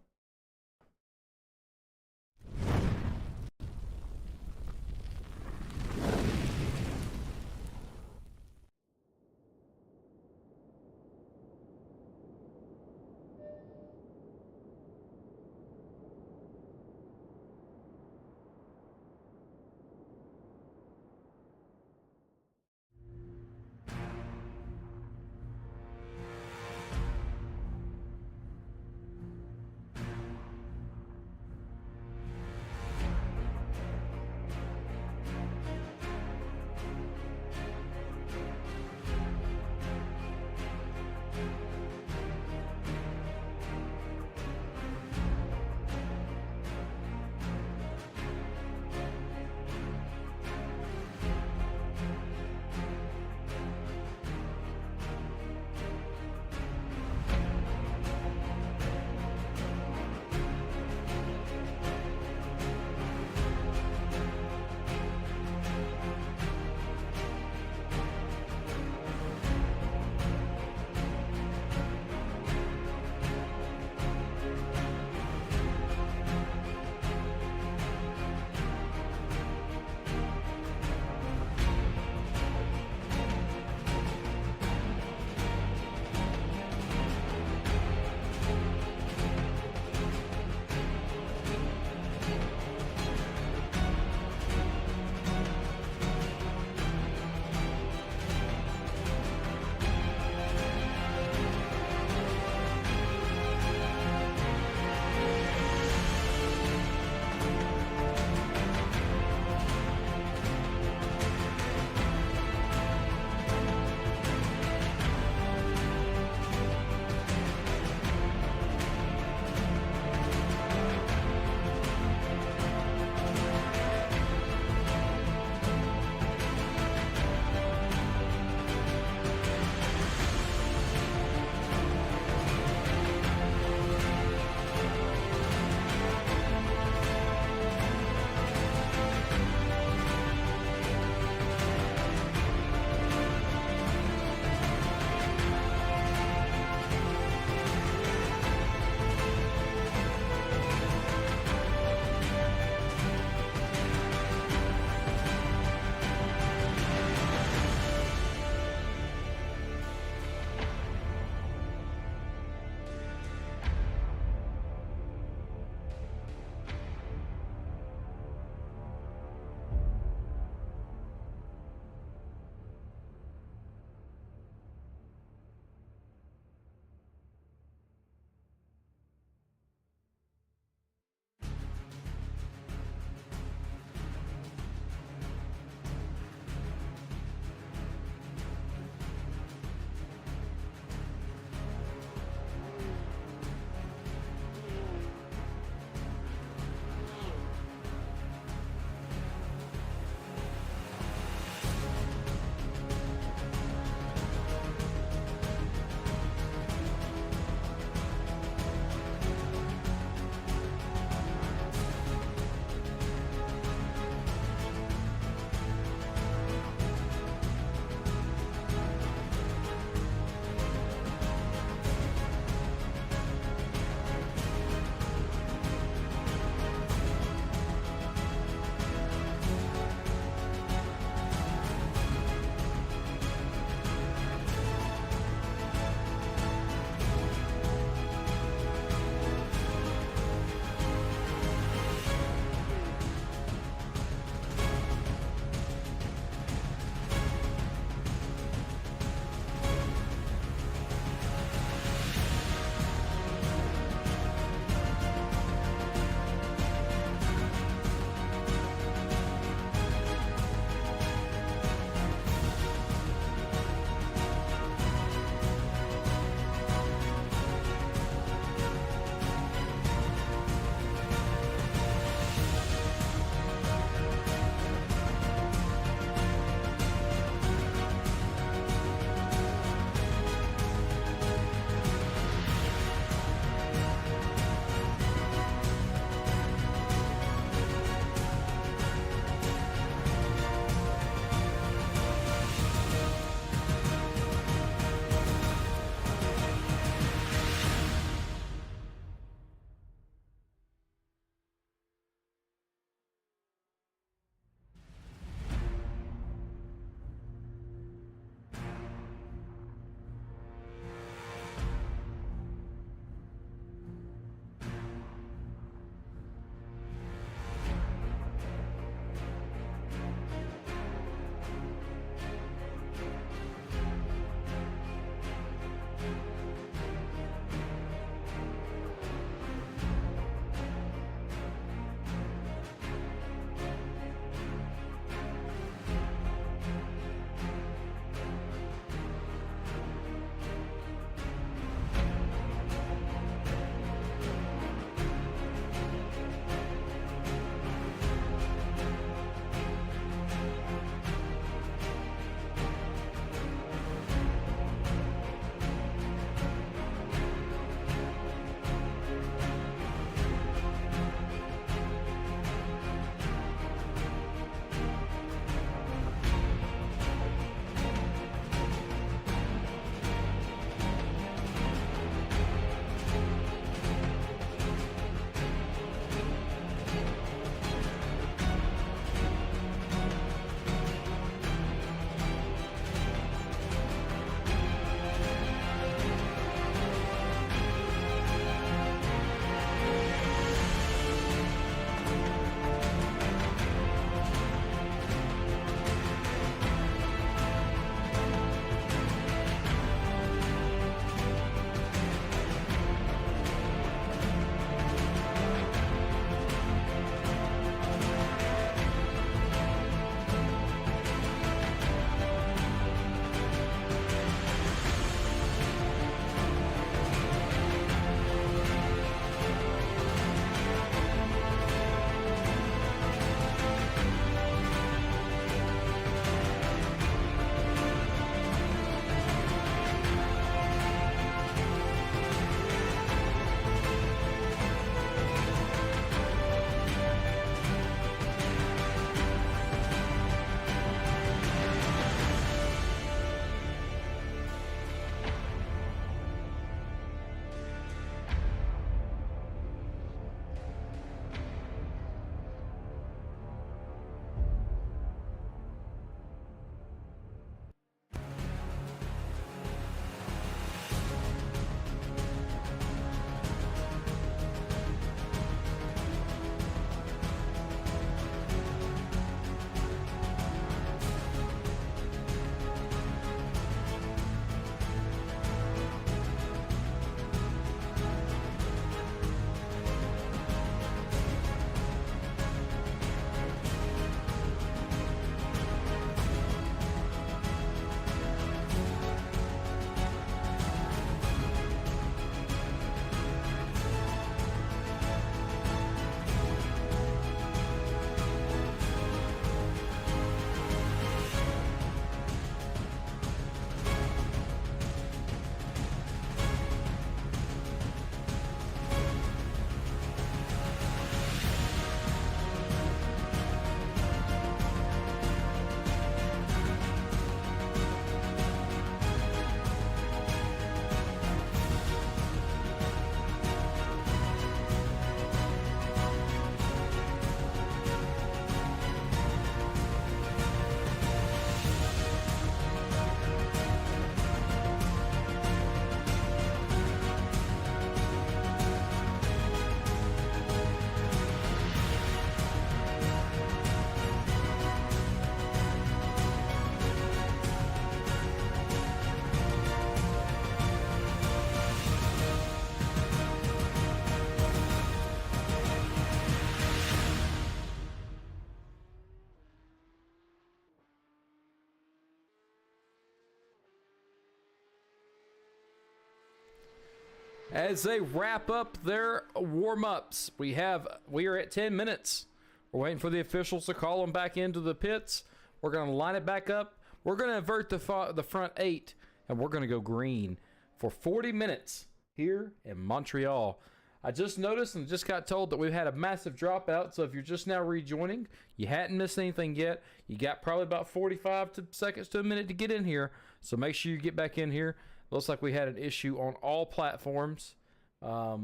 as they wrap up their warm-ups. We are at 10 minutes. We're waiting for the officials to call them back into the pits. We're going to line it back up. We're going to invert the front 8, and we're going to go green for 40 minutes here in Montreal. I just noticed and just got told that we've had a massive dropout, so if you're just now rejoining, you hadn't missed anything yet. You got probably about 45 seconds to a minute to get in here, so make sure you get back in here. Looks like we had an issue on all platforms. We're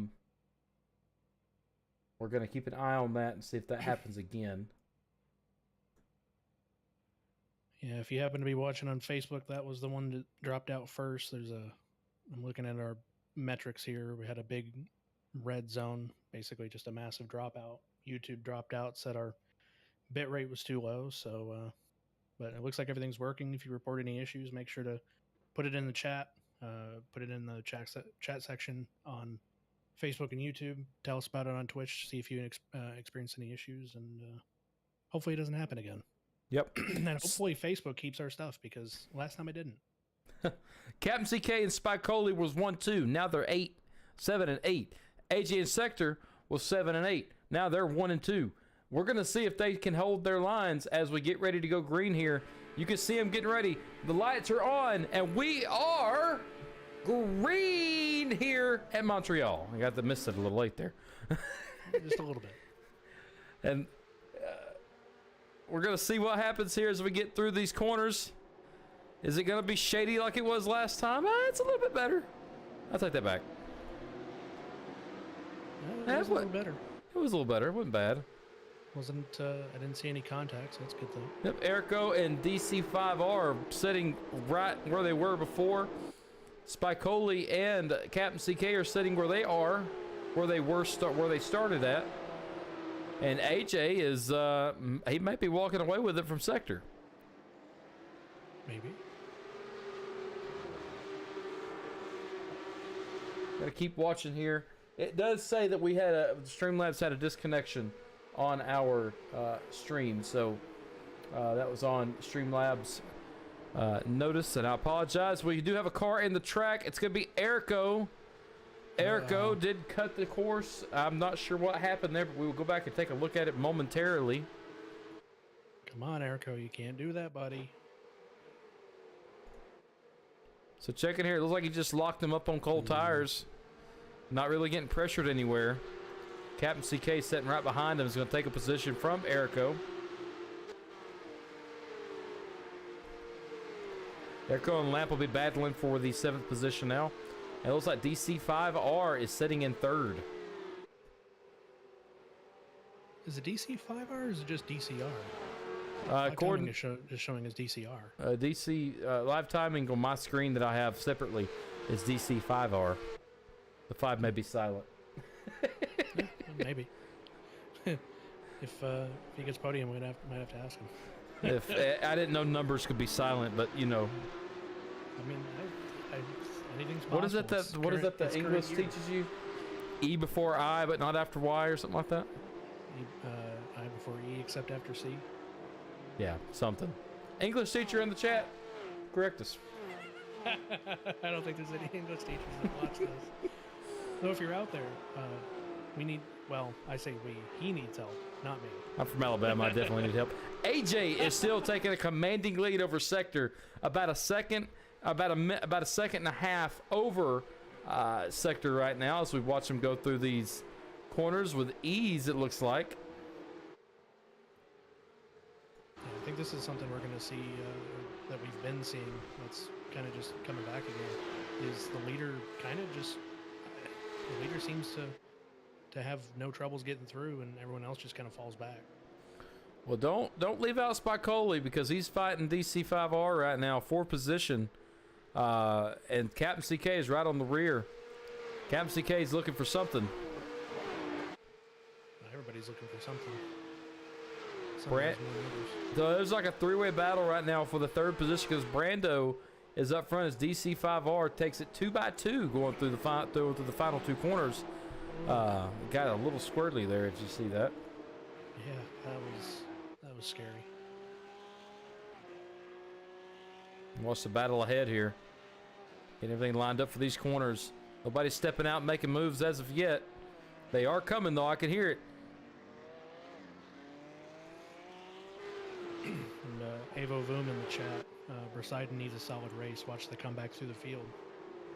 going to keep an eye on that and see if that happens again. Yeah, if you happen to be watching on Facebook, that was the one that dropped out first. I'm looking at our metrics here. We had a big red zone, basically just a massive dropout. YouTube dropped out, said our bit rate was too low. So, but it looks like everything's working. If you report any issues, make sure to put it in the chat. Put it in the chat section on Facebook and YouTube. Tell us about it on Twitch. See if you experience any issues, and hopefully it doesn't happen again. Yep. And hopefully Facebook keeps our stuff, because last time I didn't. Captain CK and Spicoli was 1-2. Now they're 8, 7, and 8. AJ and Sector was 7 and 8. Now they're 1 and 2. We're gonna see if they can hold their lines as we get ready to go green here. You can see them getting ready. The lights are on, and we are green here at Montreal. I got to miss it a little late there. Just a little bit. And we're going to see what happens here as we get through these corners. Is it going to be shady like it was last time? It's a little bit better. I'll take that back. It was a little better. It was a little better. It wasn't bad. I didn't see any contacts. That's good though. Yep, Erico and DC5R are sitting right where they were before. Spicoli and Captain CK are sitting where they are, where they started at. And AJ is he might be walking away with it from Sector. Maybe. Gotta keep watching here. It does say that Streamlabs had a disconnection on our stream, so that was on Streamlabs notice, and I apologize. We do have a car in the track. It's gonna be Erico. Erico did cut the course. I'm not sure what happened there, but we will go back and take a look at it momentarily. Come on, Erico, you can't do that, buddy. So checking here, it looks like he just locked him up on cold tires. Not really getting pressured anywhere. Captain CK sitting right behind him is going to take a position from Erico. Erico and Lamp will be battling for the 7th position now. And it looks like DC5R is sitting in 3rd. Is it DC5R or is it just DCR? According is just showing as DCR. DC live timing on my screen that I have separately is DC5R. The 5 may be silent. Yeah, maybe. If he gets podium, we might have to ask him. If I didn't know numbers could be silent, but you know. I mean, anything's possible. What is that the English teaches you? E before I, but not after Y, or something like that. I before E, except after C. Yeah, something. English teacher in the chat, correct us. I don't think there's any English teachers that watch this. So if you're out there, I say we. He needs help, not me. I'm from Alabama. I definitely need help. AJ is still taking a commanding lead over Sector, about a second and a half over Sector right now as we watch him go through these corners with ease. It looks like. Yeah, I think this is something we're going to see that we've been seeing. That's kind of just coming back again. Is the leader the leader seems to have no troubles getting through, and everyone else just kind of falls back. Well, don't leave out Spicoli because he's fighting DC5R right now, 4th position, and Captain CK is right on the rear. Captain CK is looking for something. Everybody's looking for something. So there's like a 3-way battle right now for the 3rd position because Brando is up front as DC5R takes it 2x2 going through the final 2 corners. Got a little squirrely there. Did you see that? Yeah, that was scary. Watch the battle ahead here. Getting everything lined up for these corners. Nobody's stepping out and making moves as of yet. They are coming, though. I can hear it. And Avo Voom in the chat. Versailles needs a solid race. Watch the comeback through the field.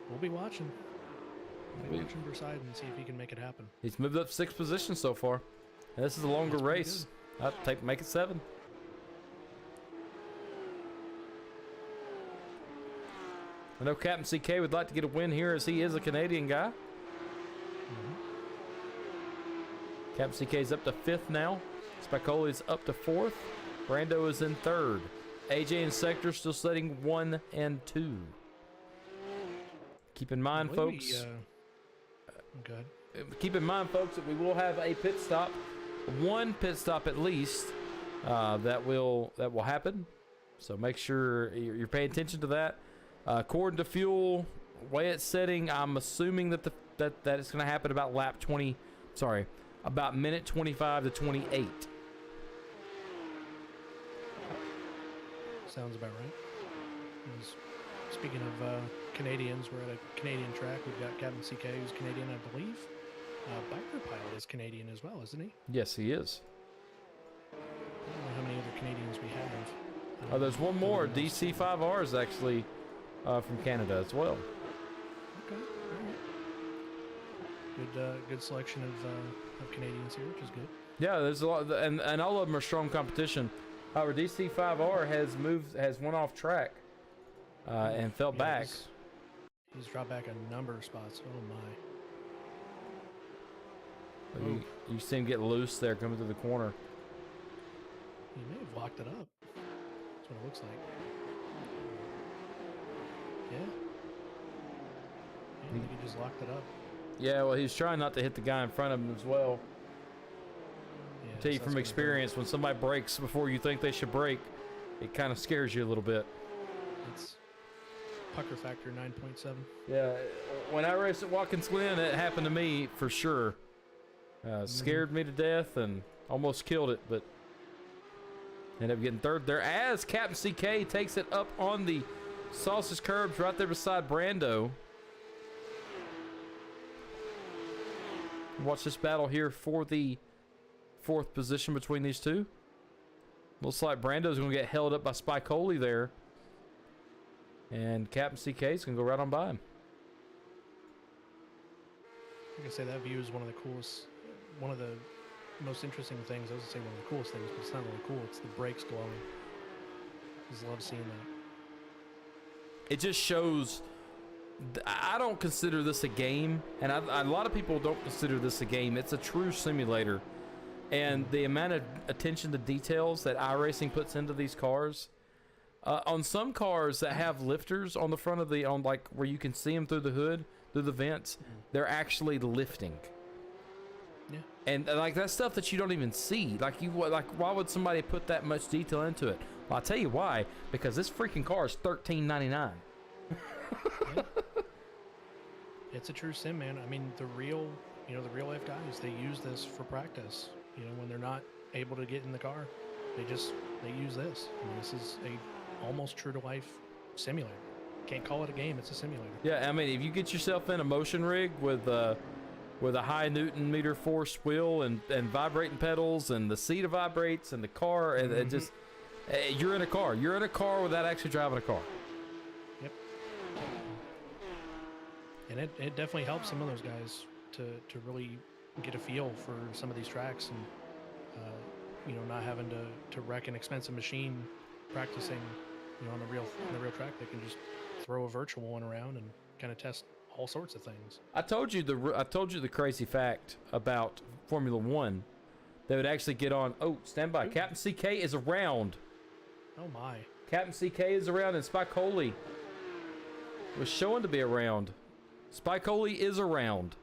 We'll be watching. We'll be watching Versailles and see if he can make it happen. He's moved up 6 positions so far. And this is a longer race. I'd make it 7. I know Captain CK would like to get a win here as he is a Canadian guy. Captain CK is up to 5th now. Spicoli is up to 4th. Brando is in 3rd. AJ and Sector still setting 1 and 2. Keep in mind, folks. Good. Keep in mind, folks, that we will have a pit stop, 1 pit stop at least, that will happen. So make sure you're paying attention to that. According to fuel, way it's setting, I'm assuming that that it's going to happen about about minute 25 to 28. Sounds about right. Speaking of Canadians, we're at a Canadian track. We've got Captain CK, who's Canadian, I believe. Biker Pilot is Canadian as well, isn't he? Yes, he is. I don't know how many other Canadians we have. Oh, there's one more. DC5R actually from Canada as well. Okay, all right. Good selection of Canadians here, which is good. Yeah, there's a lot, and all of them are strong competition. However, DC5R has went off track and fell back. He's dropped back a number of spots. Oh my! You see him get loose there coming through the corner. He may have locked it up. That's what it looks like. Yeah. I think he just locked it up. Yeah, well, he's trying not to hit the guy in front of him as well. Yeah, I'll tell you from experience, when somebody brakes before you think they should brake, it kind of scares you a little bit. It's pucker factor 9.7. Yeah, when I raced at Watkins Glen, it happened to me for sure. Scared me to death and almost killed it, but ended up getting 3rd there as Captain CK takes it up on the sausage curbs right there beside Brando. Watch this battle here for the 4th position between these two. Looks like Brando's going to get held up by Spicoli there. And Captain CK is going to go right on by him. I can say that view is one of the coolest, one of the most interesting things. I was going to say one of the coolest things, but it's not really cool. It's the brakes glowing. I just love seeing that. It just shows. I don't consider this a game, and a lot of people don't consider this a game. It's a true simulator, and the amount of attention to details that iRacing puts into these cars. On some cars that have lifters on the front of like where you can see them through the hood, through the vents, they're actually lifting. Yeah. And like that's stuff that you don't even see. Like why would somebody put that much detail into it? Well, I'll tell you why. Because this freaking car is $13.99. Yeah. It's a true sim, man. I mean, the real life guys, they use this for practice. When they're not able to get in the car, they use this. I mean, this is a almost true to life simulator. Can't call it a game. It's a simulator. Yeah, I mean, if you get yourself in a motion rig with a high Newton meter force wheel and vibrating pedals and the seat vibrates and the car and it just you're in a car. You're in a car without actually driving a car. Yep. And it definitely helps some of those guys to really get a feel for some of these tracks and not having to wreck an expensive machine practicing on the real track. They can just throw a virtual one around and kind of test all sorts of things. I told you the crazy fact about Formula One. They would actually get on. Oh, stand by. Captain CK is around. Oh my. Captain CK is around, and Spicoli was showing to be around. Spicoli is around.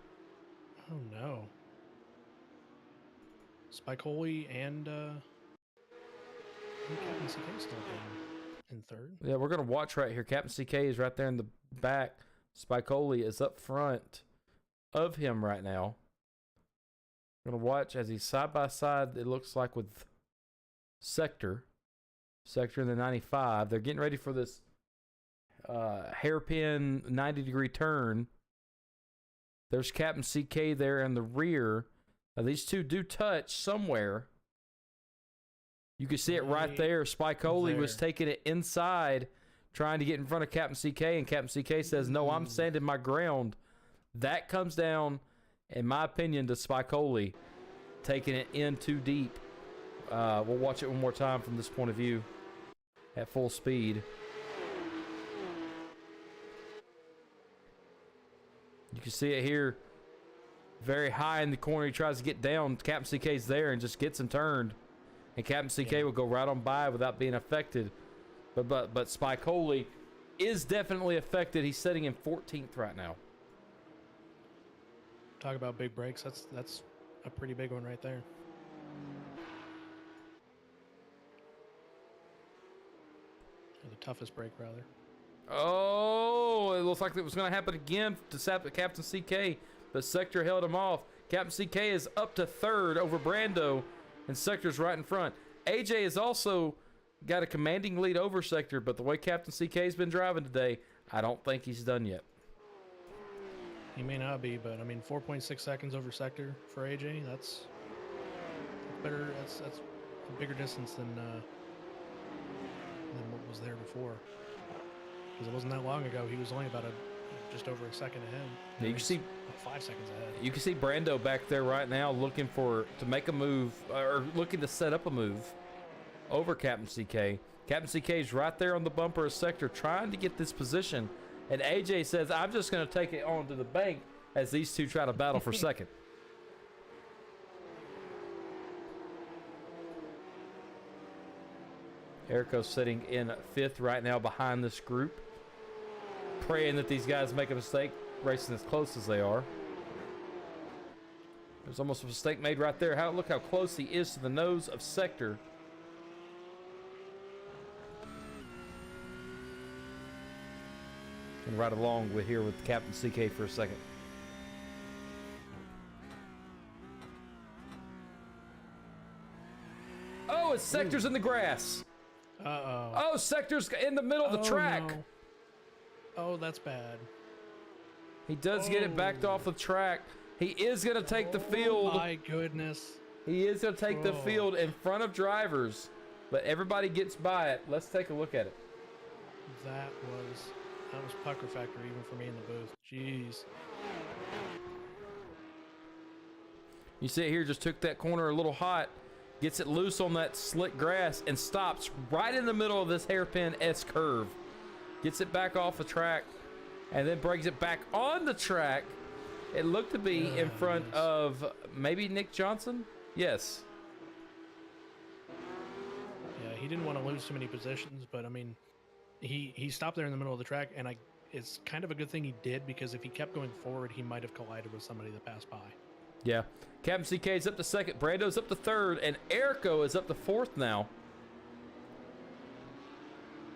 Oh no. Spicoli and Captain CK still in 3rd. Yeah, we're gonna watch right here. Captain CK is right there in the back. Spicoli is up front of him right now. We're gonna watch as he's side by side. It looks like with Sector in the 95. They're getting ready for this hairpin 90-degree turn. There's Captain CK there in the rear. Now, these two do touch somewhere. You can see it right there. Spicoli was taking it inside, trying to get in front of Captain CK, and Captain CK says, no, I'm standing my ground. That comes down, in my opinion, to Spicoli taking it in too deep. We'll watch it one more time from this point of view at full speed. You can see it here, very high in the corner. He tries to get down. Captain CK's there and just gets him turned. And Captain CK will go right on by without being affected. But Spicoli is definitely affected. He's sitting in 14th right now. Talk about big breaks. That's a pretty big one right there. Or the toughest break, rather. Oh, it looks like it was going to happen again to Captain CK, but Sector held him off. Captain CK is up to third over Brando, and Sector's right in front. AJ has also got a commanding lead over Sector, but the way Captain CK's been driving today, I don't think he's done yet. He may not be, but I mean, 4.6 seconds over Sector for AJ. That's better. That's a bigger distance than what was there before. Because it wasn't that long ago. He was only about just over a second ahead. Yeah, you can see 5 seconds ahead. You can see Brando back there right now looking to make a move, or looking to set up a move over Captain CK. Captain CK is right there on the bumper of Sector trying to get this position. And AJ says, I'm just going to take it on to the bank as these two try to battle for second. Erico's sitting in 5th right now behind this group, praying that these guys make a mistake, racing as close as they are. There's almost a mistake made right there. Look how close he is to the nose of Sector. And right along with Captain CK for a second. Oh, it's Sector's in the grass. Uh-oh. Oh, Sector's in the middle of the track. No. Oh, that's bad. He does get it backed off the track. He is going to take the field. Oh, my goodness. He is going to take the field in front of drivers, but everybody gets by it. Let's take a look at it. That was pucker factor even for me in the booth. Jeez. You see it here, just took that corner a little hot, gets it loose on that slick grass, and stops right in the middle of this hairpin S curve. Gets it back off the track, and then brings it back on the track. It looked to be in front of maybe Nick Johnson. Yes. Yeah, he didn't want to lose too many positions, but I mean, he stopped there in the middle of the track, and it's kind of a good thing he did, because if he kept going forward, he might have collided with somebody that passed by. Yeah. Captain CK is up to second. Brando's up to third, and Erico is up to fourth now.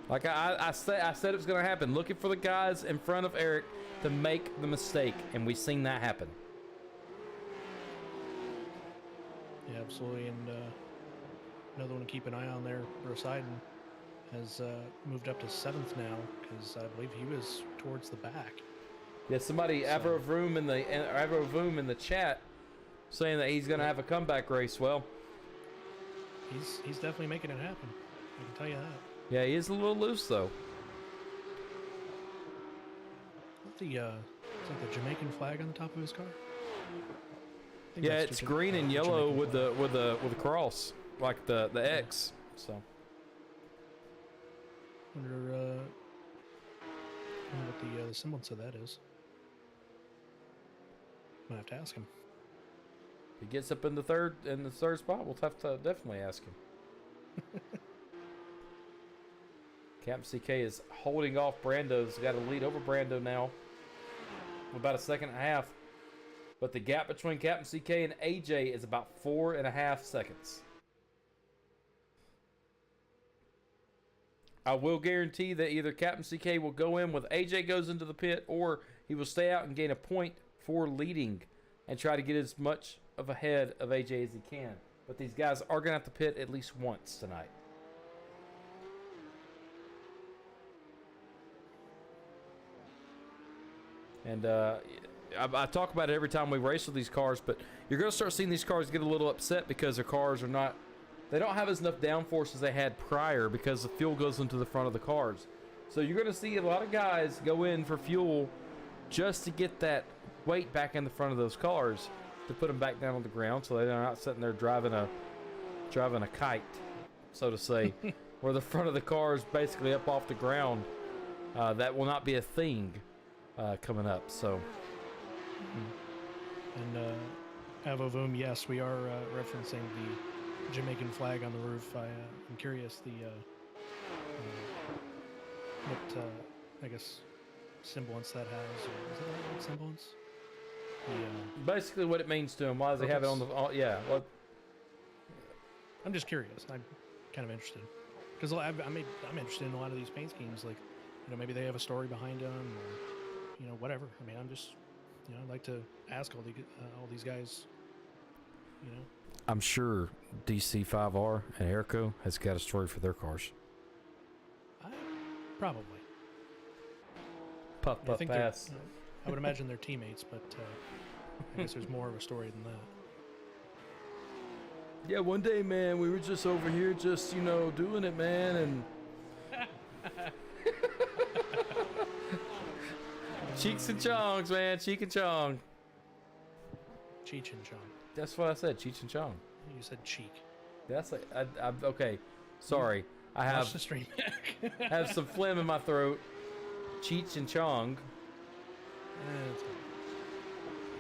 Like I said it was going to happen. Looking for the guys in front of Eric to make the mistake, and we've seen that happen. Yeah, absolutely. And another one to keep an eye on there, Rosidon has moved up to 7th now, because I believe he was towards the back. Yeah, somebody, Avrovoom in the chat, saying that he's going to have a comeback race. Well, he's definitely making it happen. I can tell you that. Yeah, he is a little loose though. Is that the Jamaican flag on the top of his car? Yeah, it's green and yellow with the cross, like the X. So. Wonder what the semblance of that is. Might have to ask him. If he gets up in the third spot, we'll have to definitely ask him. Captain CK is holding off Brando. He's got a lead over Brando now, about a second and a half. But the gap between Captain CK and AJ is about 4.5 seconds. I will guarantee that either Captain CK will go in with AJ goes into the pit, or he will stay out and gain a point for leading and try to get as much of ahead of AJ as he can. But these guys are going to have to pit at least once tonight. And I talk about it every time we race with these cars, but you're going to start seeing these cars get a little upset because their cars are not, they don't have as enough downforce as they had prior because the fuel goes into the front of the cars. So you're going to see a lot of guys go in for fuel just to get that weight back in the front of those cars to put them back down on the ground so they're not sitting there driving a kite, so to say, where the front of the car is basically up off the ground. That will not be a thing coming up. So. And Avovoom, yes, we are referencing the Jamaican flag on the roof. I'm curious what I guess semblance that has. Or is it a right semblance? Basically, what it means to them. Why does they have it on the? Yeah. Well, I'm just curious. I'm kind of interested because I'm interested in a lot of these paint schemes. Like, maybe they have a story behind them, or whatever. I mean, I'm just. I'd like to ask all these guys, I'm sure DC5R and Airco has got a story for their cars. Probably. Puff, pass. I would imagine they're teammates, but I guess there's more of a story than that. Yeah, one day, man, we were just over here just, doing it, man, and... Cheeks and chongs, man. Cheek and chong. Cheech and chong. That's what I said. Cheech and chong. You said cheek. That's like okay. Sorry, I have Watch the stream back. have some phlegm in my throat. Cheech and chong.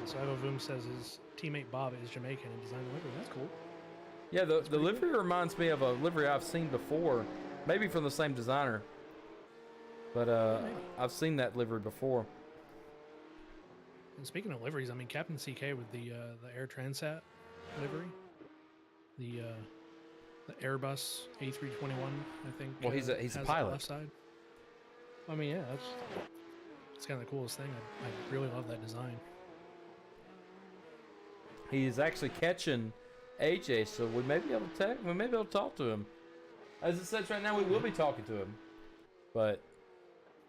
So Avovoom says his teammate Bob is Jamaican and designed the livery. That's cool. Yeah, the livery reminds me of a livery I've seen before, maybe from the same designer. But I've seen that livery before. And speaking of liveries, I mean Captain CK with the Air Transat livery, the Airbus A321, I think. Well, he's a pilot. Left side. I mean, yeah, that's kind of the coolest thing. I really love that design. He's actually catching AJ, so we may be able to talk to him. As it says right now, we will be talking to him, but.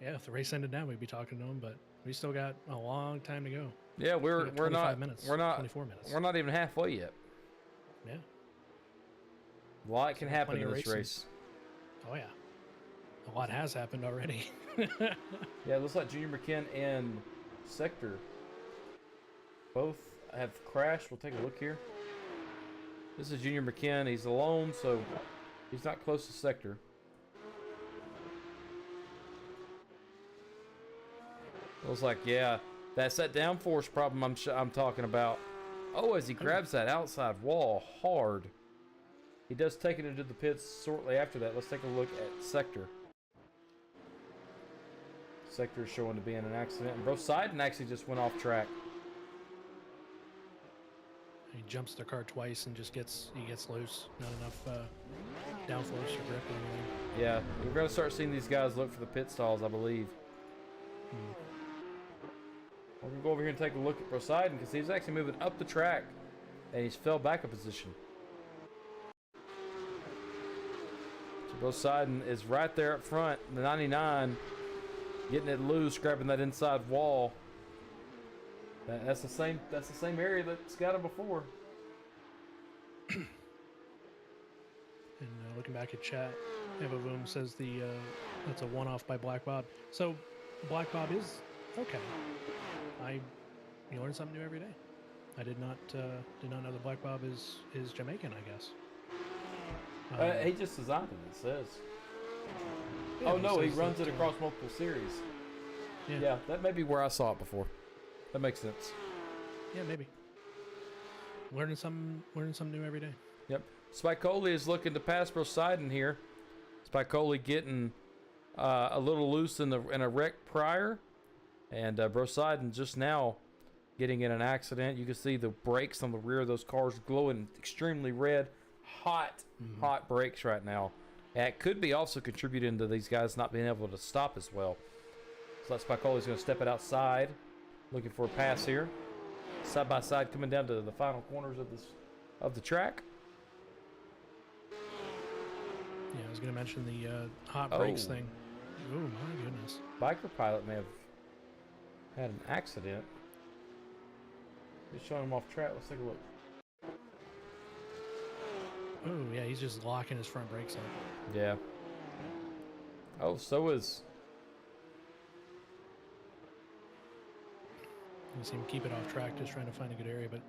Yeah, if the race ended now, we'd be talking to him, but we still got a long time to go. Yeah, we're not 24 minutes. We're not even halfway yet. Yeah. A lot can happen in this race. Oh yeah. A lot has happened already. Yeah, it looks like Junior McKinn and Sector both have crashed. We'll take a look here. This is Junior McKinn. He's alone, so he's not close to Sector. Looks like, yeah, that's that downforce problem I'm talking about. Oh, as he grabs that outside wall hard. He does take it into the pits shortly after that. Let's take a look at Sector. Sector is showing to be in an accident. And Brosidon actually just went off track. He jumps the car twice and just gets loose. Not enough downforce or grip or anything. Yeah, we're going to start seeing these guys look for the pit stalls, I believe. We're going to go over here and take a look at Brosidon because he's actually moving up the track and he's fell back a position. So Brosidon is right there up front, the 99, getting it loose, grabbing that inside wall. That's the same area that's got him before. And looking back at chat, Avovoom says that's a one-off by Black Bob. So Black Bob is okay. You learn something new every day. I did not know that Black Bob is Jamaican, I guess. He just designed it, it says. Yeah, oh no, he runs it across multiple series. Yeah, that may be where I saw it before. That makes sense. Yeah, maybe. Learning something new every day. Yep. Spicoli is looking to pass Brosidon here. Spicoli getting a little loose in a wreck prior. And Brosidon just now getting in an accident. You can see the brakes on the rear of those cars glowing extremely red. Hot brakes right now. That could be also contributing to these guys not being able to stop as well. So that's Spicoli's going to step it outside. Looking for a pass here. Side by side coming down to the final corners of the track. Yeah, I was going to mention the hot brakes thing. Oh my goodness. Biker pilot may have had an accident. Just showing him off track. Let's take a look. Oh, yeah, he's just locking his front brakes up. Yeah. Oh, so is... You see him keep it off track, just trying to find a good area, but...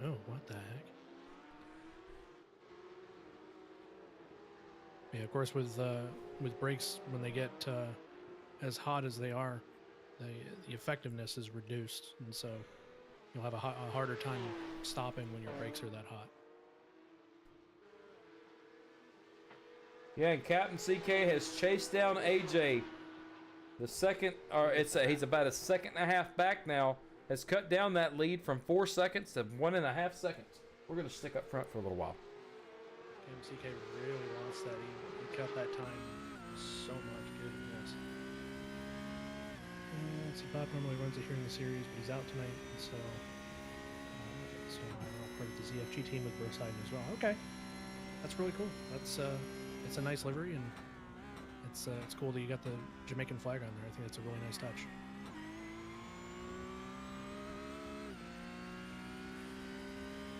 Oh, what the heck? Yeah, of course, with brakes, when they get as hot as they are, the effectiveness is reduced, and so you'll have a harder time stopping when your brakes are that hot. Yeah, and Captain CK has chased down AJ. The second, or he's about a second and a half back now. Has cut down that lead from 4 seconds to 1.5 seconds. We're going to stick up front for a little while. MCK really wants that. He cut that time so much. Goodness. Let's see, Bob normally runs it here in the series, but he's out tonight, and so I'm part of the ZFG team with Brookside as well. Okay, that's really cool. That's it's a nice livery, and it's cool that you got the Jamaican flag on there. I think that's a really nice touch.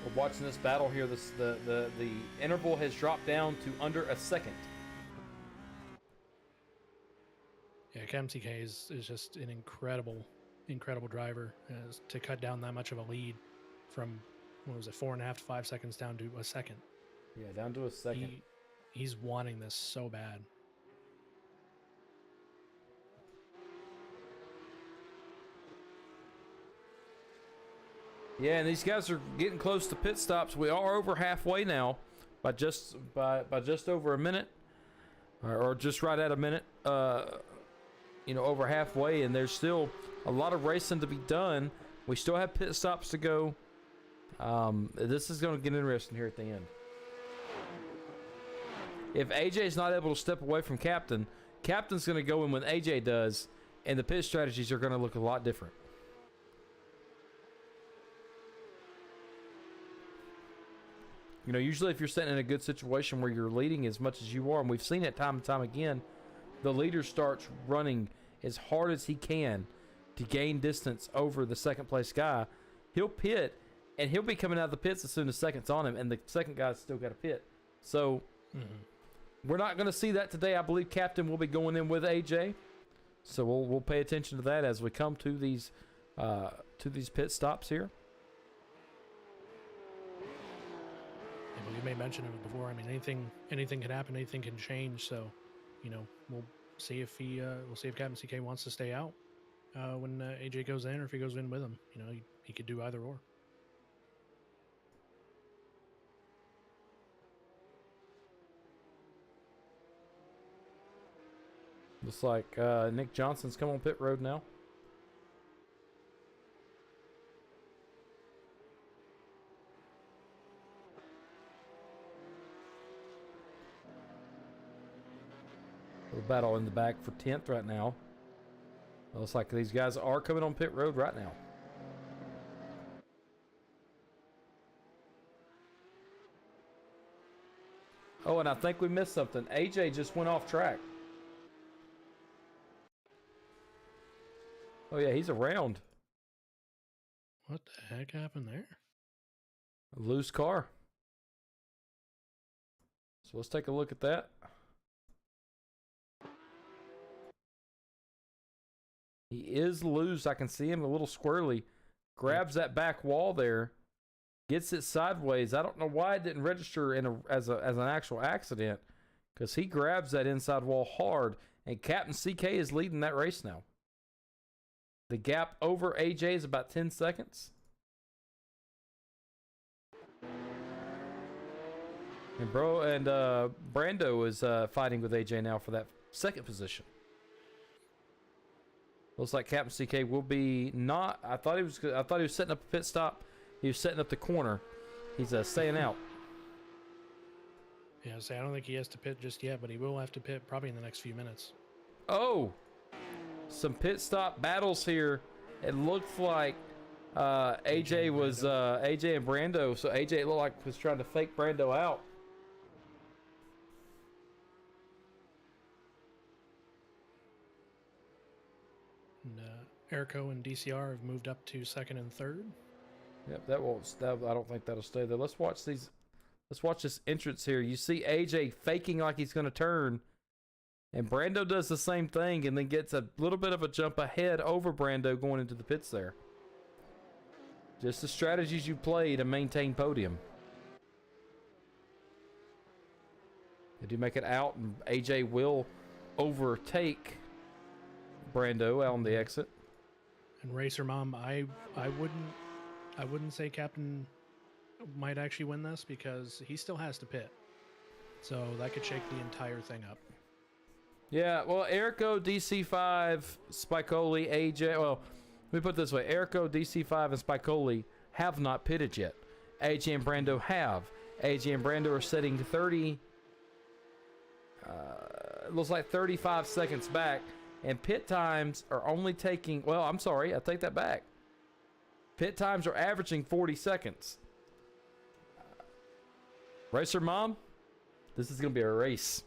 We're watching this battle here. The interval has dropped down to under a second. Yeah, KMCK is just an incredible driver to cut down that much of a lead from, what was it, 4.5 to 5 seconds down to a second. Yeah, down to a second. He's wanting this so bad. Yeah, and these guys are getting close to pit stops. We are over halfway now, by just over a minute, or just right at a minute. Over halfway, and there's still a lot of racing to be done. We still have pit stops to go. This is going to get interesting here at the end. If AJ is not able to step away from Captain's going to go in when AJ does, and the pit strategies are going to look a lot different. Usually if you're sitting in a good situation where you're leading as much as you are, and we've seen it time and time again, the leader starts running as hard as he can to gain distance over the second place guy. He'll pit, and he'll be coming out of the pits as soon as second's on him, and the second guy's still got to pit. So we're not going to see that today. I believe Captain will be going in with AJ, so we'll pay attention to that as we come to these pit stops here. Well, you may mention it before. I mean, anything can happen. Anything can change. So, we'll see if we'll see if Captain CK wants to stay out when AJ goes in, or if he goes in with him. He could do either or. Looks like Nick Johnson's come on pit road now. Battle in the back for 10th right now. Looks like these guys are coming on pit road right now. Oh, and I think we missed something. AJ just went off track. Oh yeah, he's around. What the heck happened there? A loose car. So let's take a look at that. He is loose. I can see him a little squirrely. Grabs that back wall there. Gets it sideways. I don't know why it didn't register as an actual accident, because he grabs that inside wall hard, and Captain CK is leading that race now. The gap over AJ is about 10 seconds. And Brando is fighting with AJ now for that second position. Looks like Captain CK will be not. I thought he was setting up a pit stop. He was setting up the corner. He's staying out. Yeah, I don't think he has to pit just yet, but he will have to pit probably in the next few minutes. Oh, some pit stop battles here. It looked like AJ and Brando. So AJ looked like was trying to fake Brando out. And Erico and DCR have moved up to second and third. Yep, that won't. I don't think that'll stay there. Let's watch these. Let's watch this entrance here. You see AJ faking like he's going to turn, and Brando does the same thing, and then gets a little bit of a jump ahead over Brando going into the pits there. Just the strategies you play to maintain podium. They do make it out, and AJ will overtake Brando out on the exit. And Racer Mom, I wouldn't say Captain might actually win this because he still has to pit. So that could shake the entire thing up. Yeah, well, Erico, DC5, Spicoli, AJ. Well, let me put it this way. Erico, DC5, and Spicoli have not pitted yet. AJ and Brando have. AJ and Brando are setting 30. It looks like 35 seconds back. And pit times are only taking. Well, I'm sorry. I take that back. Pit times are averaging 40 seconds. Racer Mom, this is going to be a race.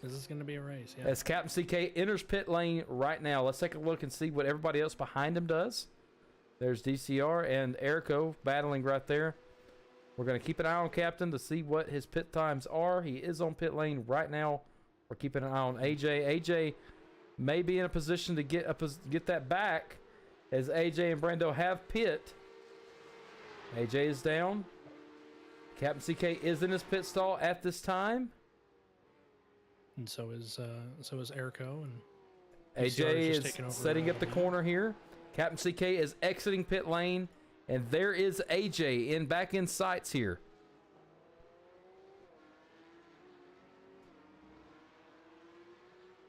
This is going to be a race, yeah. As Captain CK enters pit lane right now, let's take a look and see what everybody else behind him does. There's DCR and Erico battling right there. We're going to keep an eye on Captain to see what his pit times are. He is on pit lane right now. We're keeping an eye on AJ. AJ may be in a position to get that back as AJ and Brando have pit. AJ is down. Captain CK is in his pit stall at this time. And so is Erico, and AJ is setting up the corner here. Captain CK is exiting pit lane, and there is AJ back in sights here.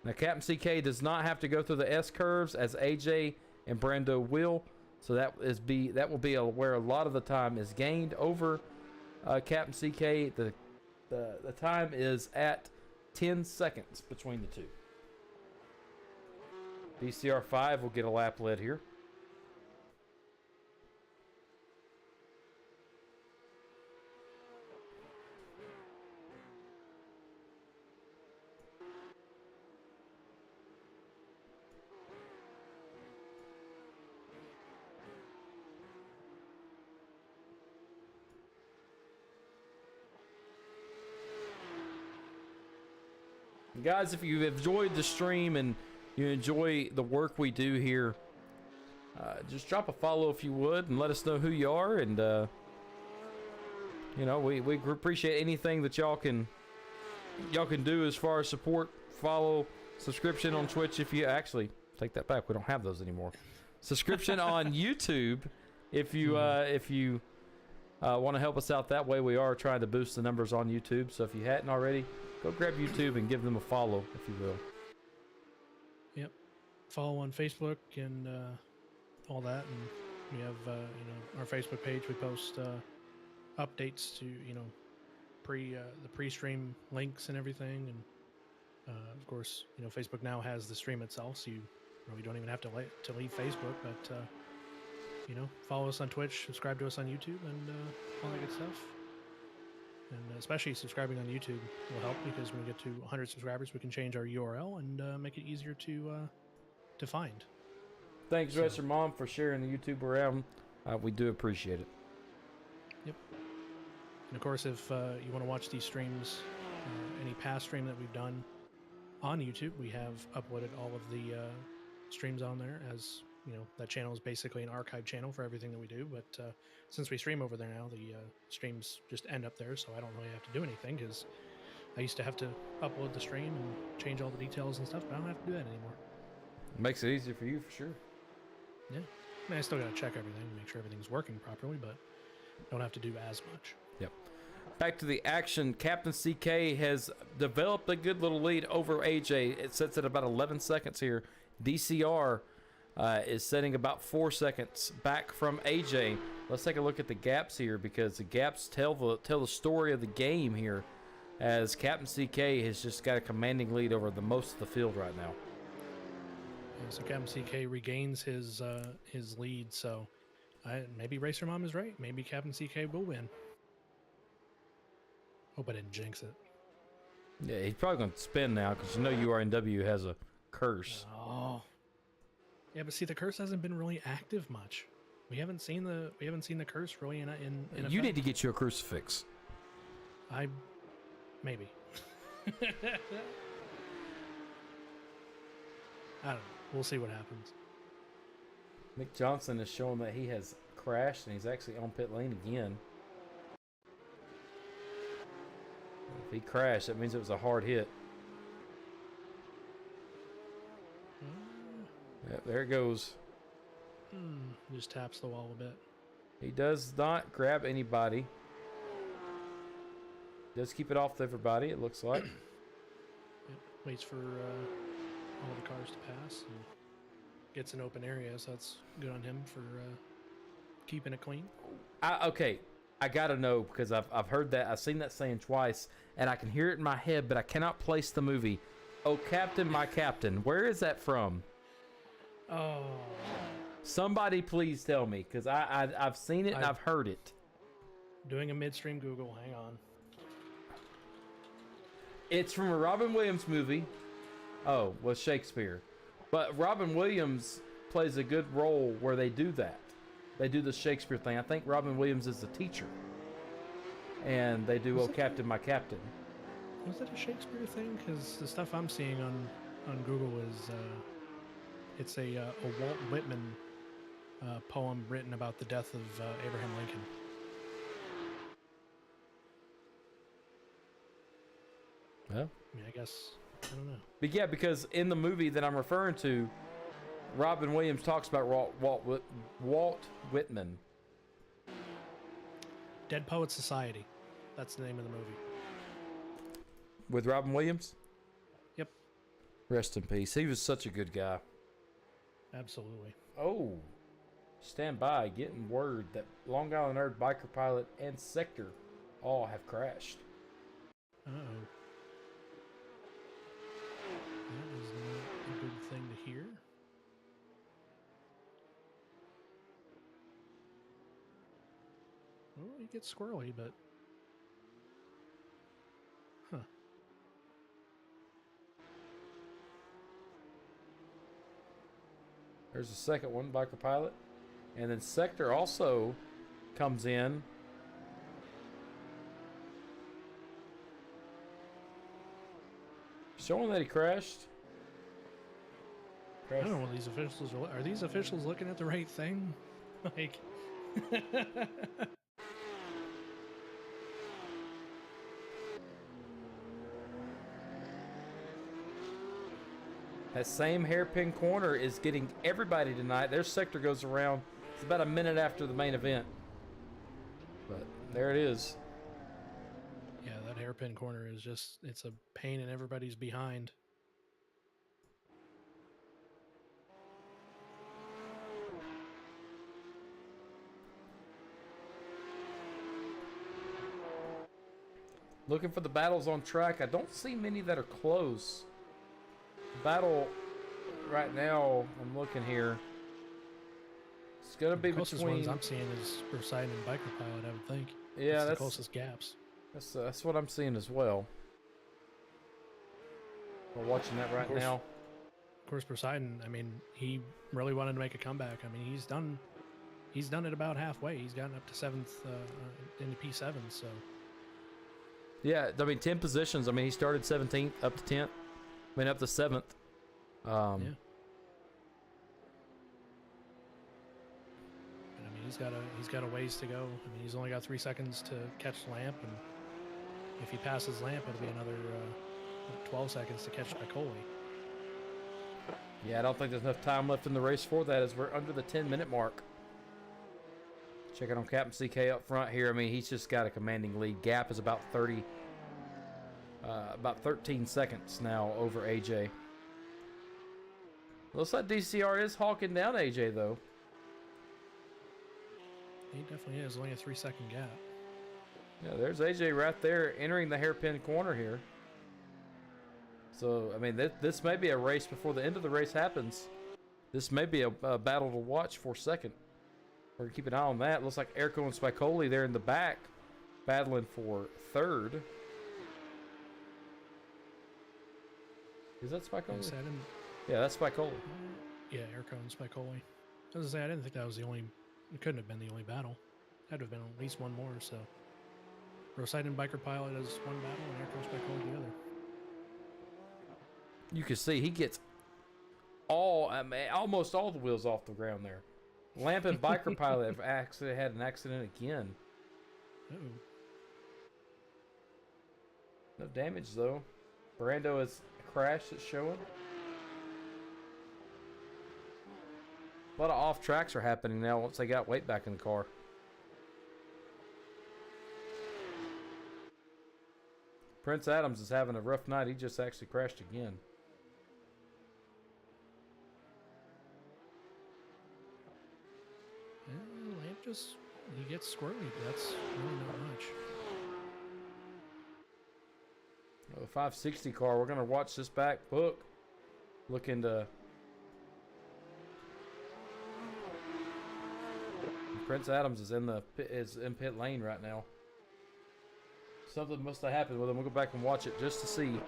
Now Captain CK does not have to go through the S curves as AJ and Brando will, so that will be where a lot of the time is gained over Captain CK. The time is at 10 seconds between the two. DCR5 will get a lap led here. Guys, if you've enjoyed the stream and you enjoy the work we do here, just drop a follow if you would and let us know who you are. And, you know, we appreciate anything that y'all can do as far as support, follow, subscription on Twitch. If you actually take that back, we don't have those anymore. Subscription on YouTube if you want to help us out that way. We are trying to boost the numbers on YouTube. So if you hadn't already, go grab YouTube and give them a follow, if you will. Yep. Follow on Facebook and all that. And we have, our Facebook page. We post updates to, the pre-stream links and everything. And, of course, Facebook now has the stream itself, so you don't even have to leave Facebook. But, follow us on Twitch, subscribe to us on YouTube, and all that good stuff. And especially subscribing on YouTube will help, because when we get to 100 subscribers, we can change our URL and make it easier to find. Thanks, Racer Mom, for sharing the YouTube around. We do appreciate it. Yep. And of course, if you want to watch these streams, any past stream that we've done on YouTube, we have uploaded all of the streams on there. As that channel is basically an archive channel for everything that we do. But since we stream over there now, the streams just end up there, so I don't really have to do anything, because I used to have to upload the stream and change all the details and stuff, but I don't have to do that anymore. It makes it easier for you, for sure. Yeah. I mean, I still got to check everything, make sure everything's working properly, but don't have to do as much. Yep. Back to the action. Captain CK has developed a good little lead over AJ. It sits at about 11 seconds here. DCR is setting about 4 seconds back from AJ. Let's take a look at the gaps here, because the gaps tell the story of the game here, as Captain CK has just got a commanding lead over the most of the field right now. Yeah, so Captain CK regains his lead, so maybe Racer Mom is right. Maybe Captain CK will win. Hope I didn't jinx it. Yeah, he's probably going to spin now, because URNW has a curse. Oh. Yeah, but see, the curse hasn't been really active much. We haven't seen the curse really in You effect. need to get you a crucifix. Maybe. I don't know. We'll see what happens. Mick Johnson is showing that he has crashed and he's actually on pit lane again. If he crashed, that means it was a hard hit. Yep, there it goes. Just taps the wall a bit. He does not grab anybody. Does keep it off everybody, it looks like. Yep. Waits for all the cars to pass and gets an open area, so that's good on him for keeping it clean. Okay, I gotta know because I've heard that. I've seen that saying twice, and I can hear it in my head, but I cannot place the movie. Oh, Captain, my Captain. Where is that from? Oh. Somebody please tell me, because I've seen it and I've heard it. Doing a midstream Google. Hang on. It's from a Robin Williams movie. Oh, well, Shakespeare. But Robin Williams plays a good role where they do that. They do the Shakespeare thing. I think Robin Williams is the teacher. And they do, oh, Captain, my Captain. Was it a Shakespeare thing? Because the stuff I'm seeing on Google is it's a Walt Whitman poem written about the death of Abraham Lincoln. Well, I mean, I guess, I don't know. But yeah, because in the movie that I'm referring to, Robin Williams talks about Walt Whitman. Dead Poets Society. That's the name of the movie. With Robin Williams? Yep. Rest in peace. He was such a good guy. Absolutely. Oh, stand by. Getting word that Long Island Nerd, Biker Pilot, and Sector all have crashed. Uh-oh. That is not a good thing to hear. Well, you get squirrely, but... Huh. There's a second one, Biker Pilot. And then Sector also comes in. Showing that he crashed. I don't know what these officials are. Are these officials looking at the right thing? Like... That same hairpin corner is getting everybody tonight. Their Sector goes around. It's about a minute after the main event. But there it is. Yeah, that hairpin corner is just, it's a pain in everybody's behind. Looking for the battles on track. I don't see many that are close. Battle right now, I'm looking here. It's gonna be the closest between. ones I'm seeing is Poseidon and Biker Pilot, I would think. Yeah, that's the that's closest gaps. That's what I'm seeing as well. We're watching that right now. Of course, Poseidon. I mean, he really wanted to make a comeback. I mean, he's done it about halfway. He's gotten up to 7th in the P7. So. Yeah, I mean, 10 positions. I mean, he started 17th up to 10th. I mean, up to 7th. Yeah. But, I mean, he's got a ways to go. I mean, he's only got 3 seconds to catch Lamp, and if he passes Lamp, it'll be another 12 seconds to catch Spicoli. Yeah, I don't think there's enough time left in the race for that, as we're under the 10-minute mark. Checking on Captain CK up front here. I mean, he's just got a commanding lead. Gap is about 13 seconds now over AJ. Looks like DCR is hawking down AJ, though. He definitely is. Only a 3-second gap. Yeah, there's AJ right there entering the hairpin corner here. So, I mean, this may be a race before the end of the race happens. This may be a battle to watch for second. We're going to keep an eye on that. Looks like Erco and Spicoli there in the back battling for third. Is that Spicoli? Yeah, Yeah, that's Spicoli. Yeah, Erco and Spicoli. I was going to say, I didn't think that was the only It couldn't have been the only battle. Had to have been at least one more. So, Rosyth and Biker Pilot has one battle, and Airco Spike the other. You can see he gets almost all the wheels off the ground there. Lamp and Biker Pilot have actually had an accident again. Uh-oh. No damage though. Brando has a crash that's showing. A lot of off tracks are happening now once they got weight back in the car. Prince Adams is having a rough night. He just actually crashed again. Lamp he gets squirrely, but that's really not much. The 560 car, we're going to watch this back book. Looking to... Prince Adams is in pit lane right now. Something must have happened with him. We'll go back and watch it just to see.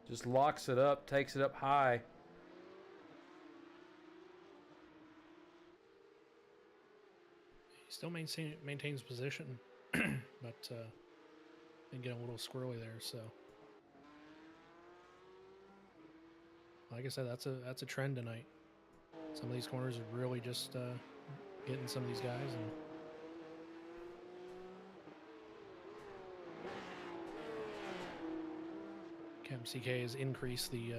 Just locks it up, takes it up high. He still maintains position, but been getting a little squirrely there. So, like I said, that's a trend tonight. Some of these corners are really just getting some of these guys. And Captain CK has increased the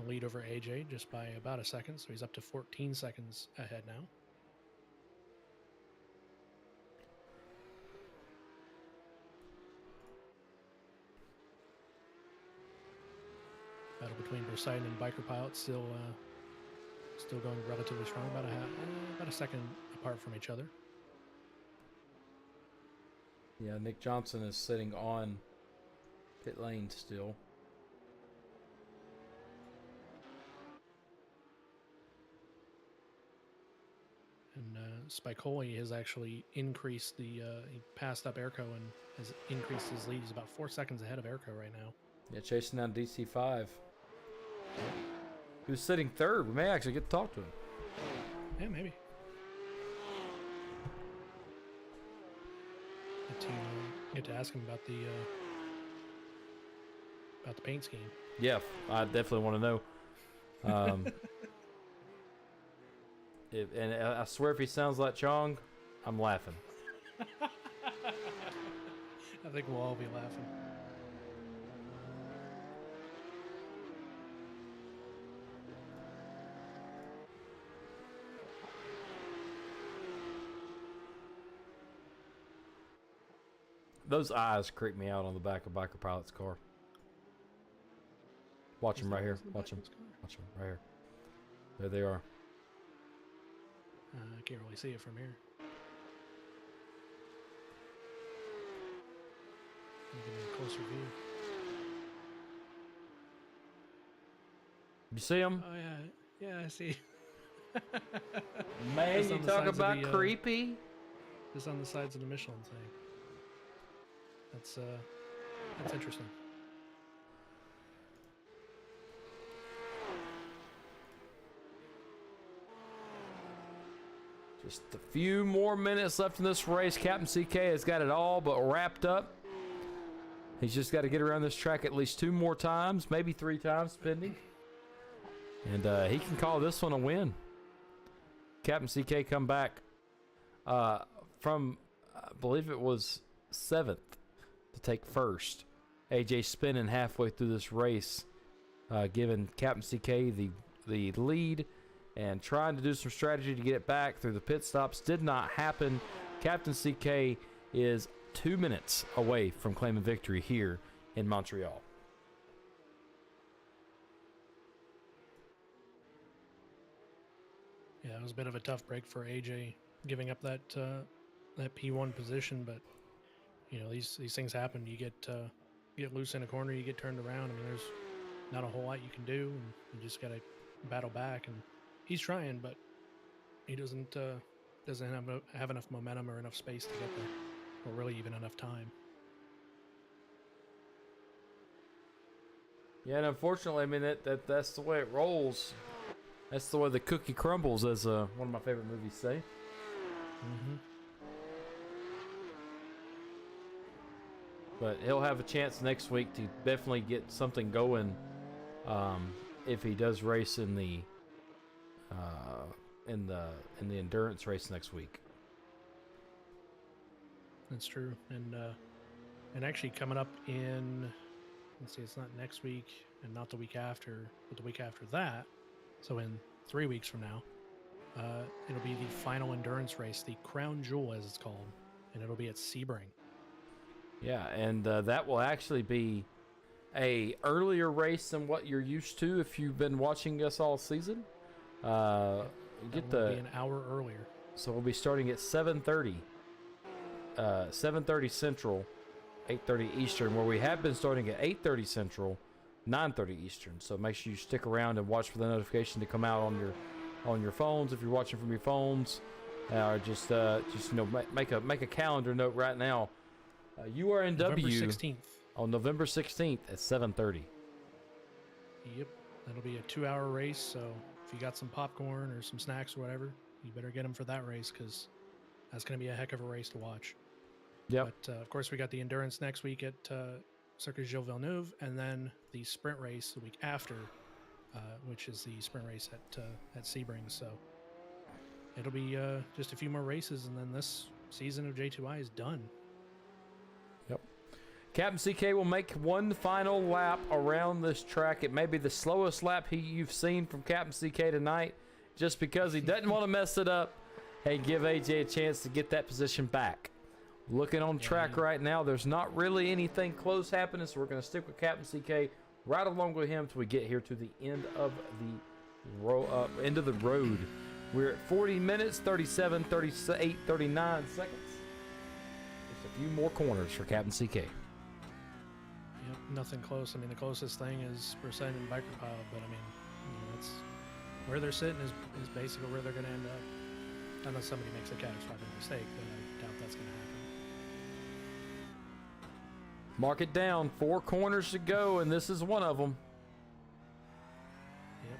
lead over AJ just by about a second, so he's up to 14 seconds ahead now. Battle between Poseidon and Biker Pilot still going relatively strong, about a second apart from each other. Yeah, Nick Johnson is sitting on pit lane still. And Spicoli has actually increased he passed up Airco and has increased his lead. He's about 4 seconds ahead of Airco right now. Yeah, chasing down DC5. He was sitting third. We may actually get to talk to him. Yeah, maybe. Get to ask him about the paint scheme. Yeah, I definitely want to know. And I swear if he sounds like Chong, I'm laughing. I think we'll all be laughing. Those eyes creep me out on the back of Biker Pilot's car. Watch him right here. Watch him. Watch him right here. There they are. I can't really see it from here. Give me a closer view. You see him? Oh yeah, I see. Man, you talk about creepy. Just on the sides of the Michelin thing. That's interesting. Just a few more minutes left in this race. Captain CK has got it all but wrapped up. He's just got to get around this track at least 2 more times, maybe 3 times, depending. And he can call this one a win. Captain CK come back from, I believe it was 7th to take first. AJ spinning halfway through this race, giving Captain CK the lead and trying to do some strategy to get it back through the pit stops. Did not happen. Captain CK is 2 minutes away from claiming victory here in Montreal. Yeah, it was a bit of a tough break for AJ, giving up that P1 position. But you know, these things happen. You get loose in a corner, you get turned around. I mean, there's not a whole lot you can do, and you just got to battle back. And he's trying, but he doesn't have enough momentum or enough space to get there, or really even enough time. Yeah, and unfortunately, I mean that's the way it rolls. That's the way the cookie crumbles, as one of my favorite movies say. Mm-hmm. But he'll have a chance next week to definitely get something going, if he does race in the endurance race next week. That's true, and actually coming up in, let's see, it's not next week and not the week after, but the week after that. So in 3 weeks from now, it'll be the final endurance race, the Crown Jewel, as it's called, and it'll be at Sebring. Yeah, and that will actually be a earlier race than what you're used to if you've been watching us all season. Be an hour earlier. So we'll be starting at 7:30, 7:30 Central, 8:30 Eastern, where we have been starting at 8:30 Central, 9:30 Eastern. So make sure you stick around and watch for the notification to come out on your phones if you're watching from your phones, or just make a calendar note right now. URNW November 16th. on November 16th at 7:30. Yep, that'll be a 2-hour race. So if you got some popcorn or some snacks or whatever, you better get them for that race, because that's going to be a heck of a race to watch. Yep. But of course, we got the endurance next week at Circuit Gilles-Villeneuve, and then the sprint race the week after, which is the sprint race at Sebring. So it'll be just a few more races, and then this season of J2i is done. Yep. Captain CK will make one final lap around this track. It may be the slowest lap you've seen from Captain CK tonight, just because he doesn't want to mess it up and give AJ a chance to get that position back. Looking on track right now, there's not really anything close happening, so we're going to stick with Captain CK right along with him until we get here to the end of the road. We're at 40 minutes, 37, 38, 39 seconds. Just a few more corners for Captain CK. Yep, nothing close. I mean, the closest thing is Brissett and Biker Pile, but I mean, that's where they're sitting is basically where they're going to end up. Unless somebody makes a catastrophic mistake, but I doubt that's going to happen. Mark it down. 4 corners to go, and this is one of them. Yep.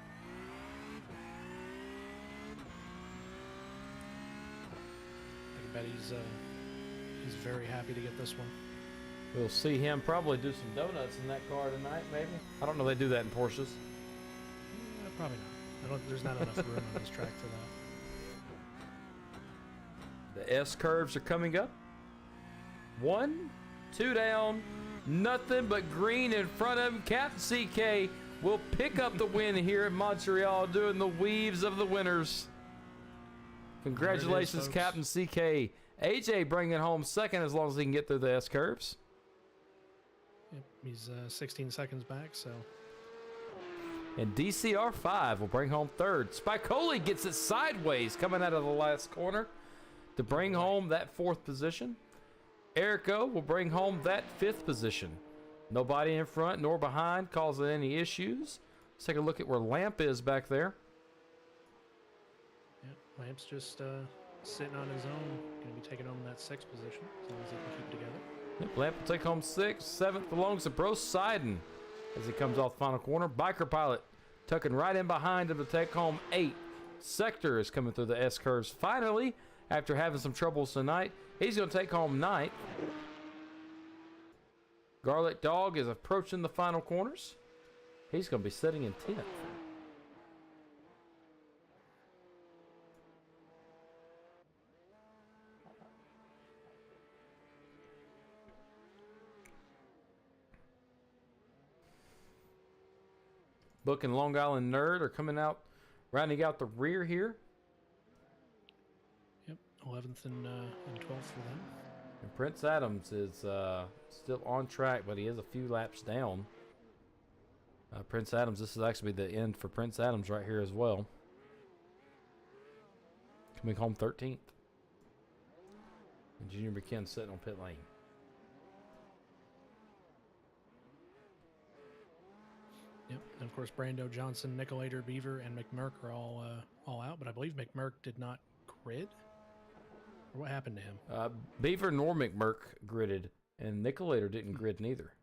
I bet he's very happy to get this one. We'll see him probably do some donuts in that car tonight, maybe. I don't know if they do that in Porsches. Probably not. There's not enough room on this track for that. The S curves are coming up. 1, 2 down. Nothing but green in front of him. Captain CK will pick up the win here in Montreal, doing the weaves of the winners. Congratulations, Captain CK. AJ bringing home second as long as he can get through the S curves. Yep, he's 16 seconds back, so. And DCR5 will bring home third. Spicoli gets it sideways coming out of the last corner to bring home that 4th position. Erico will bring home that 5th position. Nobody in front nor behind causing any issues. Let's take a look at where Lamp is back there. Yep, Lamp's just sitting on his own. Going to be taking home that 6th position as long as he can keep it together. Yep, Lamp will take home 6th. 7th belongs to Bro Sidon as he comes off the final corner. Biker Pilot tucking right in behind him to take home 8th. Sector is coming through the S curves finally after having some troubles tonight. He's going to take home 9th. Garlic Dog is approaching the final corners. He's going to be sitting in 10th. Book and Long Island Nerd are coming out, rounding out the rear here. Yep, 11th and 12th for them. And Prince Adams is still on track, but he is a few laps down. Prince Adams, this is actually the end for Prince Adams right here as well. Coming home 13th. And Junior McKinn sitting on pit lane. Yep, and of course Brando Johnson, Nicolator, Beaver, and McMurk are all out, but I believe McMurk did not grid. Or what happened to him? Beaver nor McMurk gridded, and Nicolator didn't grid neither.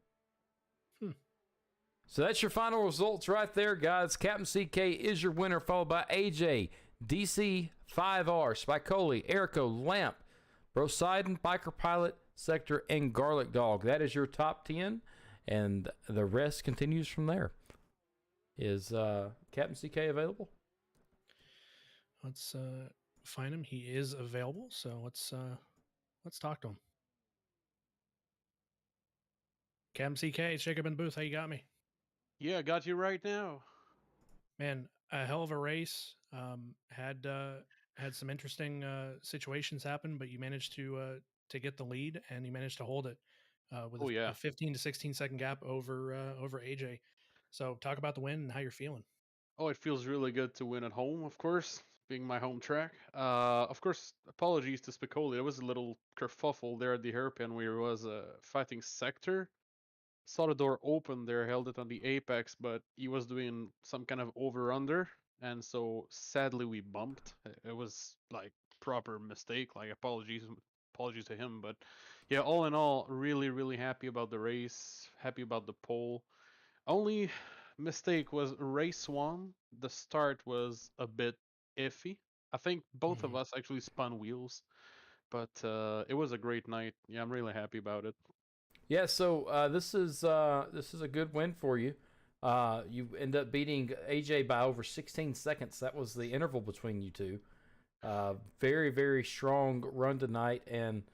So that's your final results right there, guys. Captain CK is your winner, followed by AJ, DC5R, Spicoli, Erico, Lamp, Brosidon, Biker Pilot, Sector, and Garlic Dog. That is your top 10, and the rest continues from there. Is Captain CK available? Let's find him. He is available, so let's talk to him. Captain CK, it's Jacob in the booth. How you got me? Yeah, I got you right now. Man, a hell of a race. Had some interesting situations happen, but you managed to get the lead, and you managed to hold it with a 15 to 16 second gap over AJ. So talk about the win and how you're feeling. Oh, it feels really good to win at home, of course, being my home track. Of course, apologies to Spicoli. There was a little kerfuffle there at the hairpin where he was fighting Sector. Saw the door open there, held it on the apex, but he was doing some kind of over-under, and so sadly we bumped. It was like proper mistake, like apologies to him, but yeah, all in all, really happy about the race, happy about the pole. Only mistake was race one. The start was a bit iffy. I think both of us actually spun wheels, but it was a great night. Yeah, I'm really happy about it. Yeah, so this is a good win for you. You end up beating AJ by over 16 seconds. That was the interval between you two. Very strong run tonight, and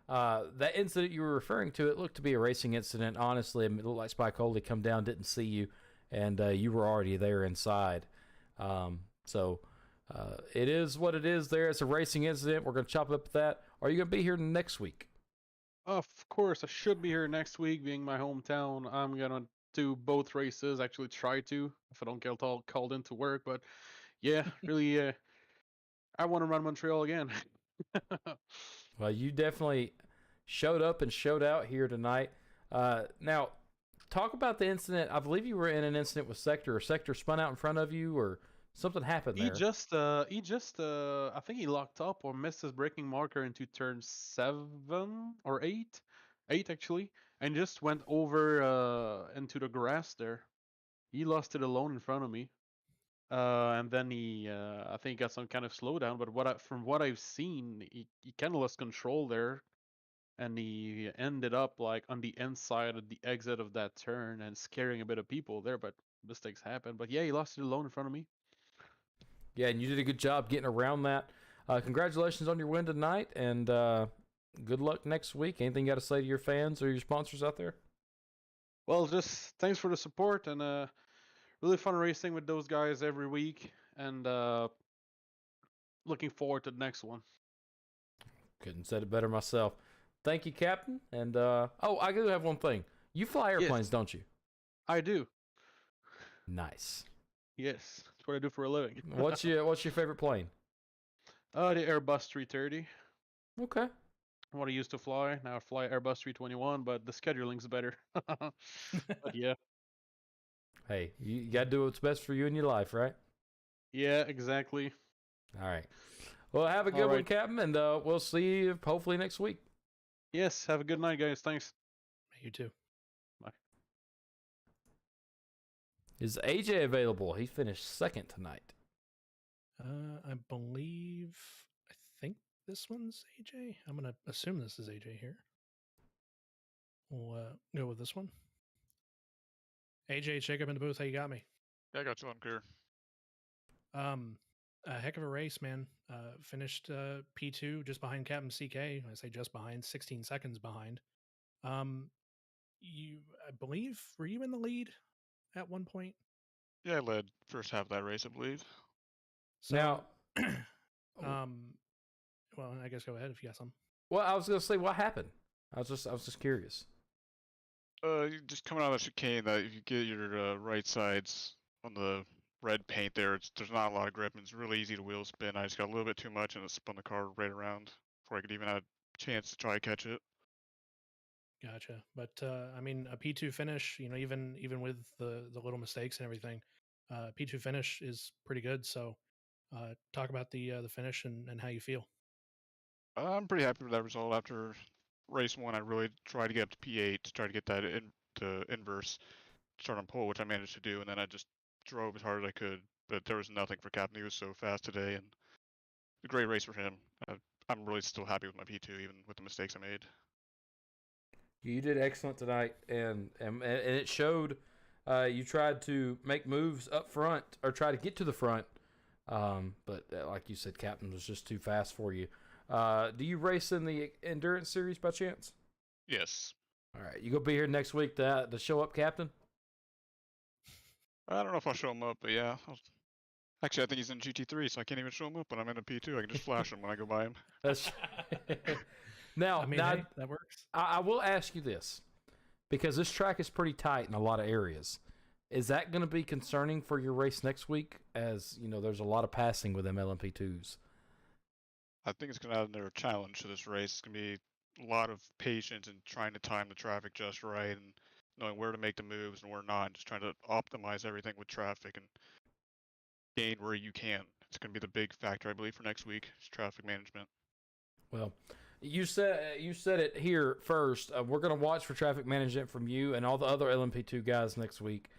that incident you were referring to, it looked to be a racing incident. Honestly, it looked like Spicoli come down, didn't see you, and you were already there inside. So it is what it is. There, it's a racing incident. We're gonna chop it up with that. Are you gonna be here next week? Of course, I should be here next week, being my hometown. I'm gonna do both races. Actually, try to if I don't get all called into work. But yeah, really, I want to run Montreal again. Well, you definitely showed up and showed out here tonight. Now, talk about the incident. I believe you were in an incident with Sector. Or Sector spun out in front of you, or something happened there. I think he locked up or missed his braking marker into turn 7 or 8, 8 actually, and just went over into the grass there. He lost it alone in front of me, and then he, I think, got some kind of slowdown. But from what I've seen, he kind of lost control there, and he ended up like on the inside of the exit of that turn and scaring a bit of people there. But mistakes happen. But yeah, he lost it alone in front of me. Yeah, and you did a good job getting around that. Congratulations on your win tonight, and good luck next week. Anything you got to say to your fans or your sponsors out there? Well, just thanks for the support, and really fun racing with those guys every week, and looking forward to the next one. Couldn't said it better myself. Thank you, Captain. And oh, I do have one thing. You fly airplanes, don't you? I do. Nice. Yes, that's what I do for a living. What's your favorite plane? The Airbus 330. Okay. What I used to fly. Now I fly Airbus 321, but the scheduling's better. But yeah. Hey, you got to do what's best for you in your life, right? Yeah, exactly. All right. Well, have a good one, Captain, and we'll see you hopefully next week. Yes, have a good night, guys. Thanks. You too. Bye. Is AJ available? He finished second tonight. I think this one's AJ. I'm going to assume this is AJ here. We'll go with this one. AJ, Jacob in the booth. How you got me? Yeah, I got you on clear. A heck of a race, man. Finished P2 just behind Captain CK. I say just behind, 16 seconds behind. I believe, were you in the lead at one point? Yeah, I led first half of that race, I believe. So, now, well, I guess go ahead if you got some. Well, I was gonna say, what happened? I was just curious. Just coming out of the chicane, that if you get your right sides on the red paint there, there's not a lot of grip, and it's really easy to wheel spin. I just got a little bit too much, and it spun the car right around before I could even have a chance to try to catch it. Gotcha. But I mean, a P2 finish, even with the little mistakes and everything, P2 finish is pretty good. So talk about the finish and how you feel. I'm pretty happy with that result. After race one, I really tried to get up to P8 to try to get that to inverse. start on pole, which I managed to do, and then I just drove as hard as I could. But there was nothing for Captain. He was so fast today, and a great race for him. I'm really still happy with my P2, even with the mistakes I made. You did excellent tonight, and it showed. You tried to make moves up front or try to get to the front, but like you said, Captain was just too fast for you. Do you race in the endurance series by chance? Yes. All right, you gonna be here next week to show up, Captain? I don't know if I'll show him up, but yeah. Actually, I think he's in GT3, so I can't even show him up when I'm in a P2. I can just flash him when I go by him. That's now. I mean, now hey, that works. I will ask you this, because this track is pretty tight in a lot of areas. Is that going to be concerning for your race next week? As you know, there's a lot of passing with them LMP2s. I think it's going to add another challenge to this race. It's going to be a lot of patience and trying to time the traffic just right and knowing where to make the moves and where not, and just trying to optimize everything with traffic and gain where you can. It's going to be the big factor, I believe, for next week, is traffic management. Well, you said it here first. We're going to watch for traffic management from you and all the other LMP2 guys next week.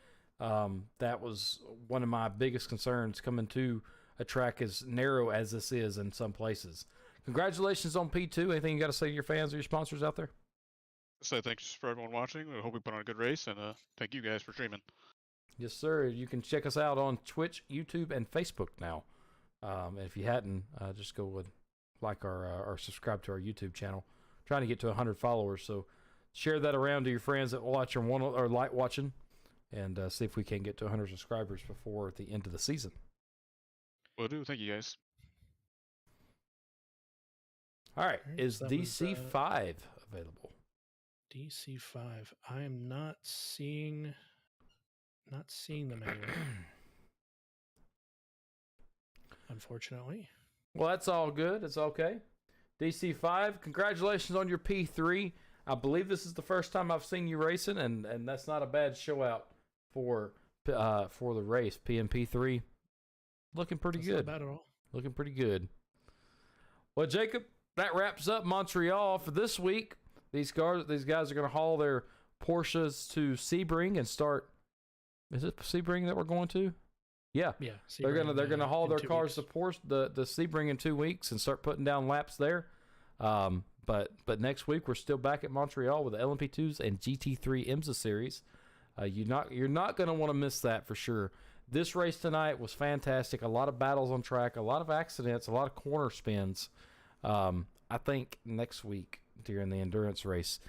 That was one of my biggest concerns coming to a track as narrow as this is in some places. Congratulations on P2. Anything you got to say to your fans or your sponsors out there? So thanks for everyone watching. I hope we put on a good race, and thank you guys for streaming. Yes, sir. You can check us out on Twitch, YouTube, and Facebook now. And if you hadn't, just go with like or subscribe to our YouTube channel. Trying to get to 100 followers, so share that around to your friends that watch or like watching, and see if we can get to 100 subscribers before the end of the season. Will do. Thank you, guys. All right. Alright, Is that was, DC5 available? DC5. I am not seeing them anywhere. Unfortunately. Well, that's all good. It's okay. DC5, congratulations on your P3. I believe this is the first time I've seen you racing, and that's not a bad show out for the race. PNP3 looking pretty That's good. Not bad at all. Looking pretty good. Well, Jacob, that wraps up Montreal for this week. These guys are going to haul their Porsches to Sebring and start. Is it Sebring that we're going to? Yeah. Yeah. They're gonna haul in their 2 cars weeks. to Porsche the Sebring in 2 weeks and start putting down laps there. But next week we're still back at Montreal with the LMP2s and GT3 IMSA series. You're not gonna want to miss that for sure. This race tonight was fantastic. A lot of battles on track, a lot of accidents, a lot of corner spins. I think next week during the endurance race,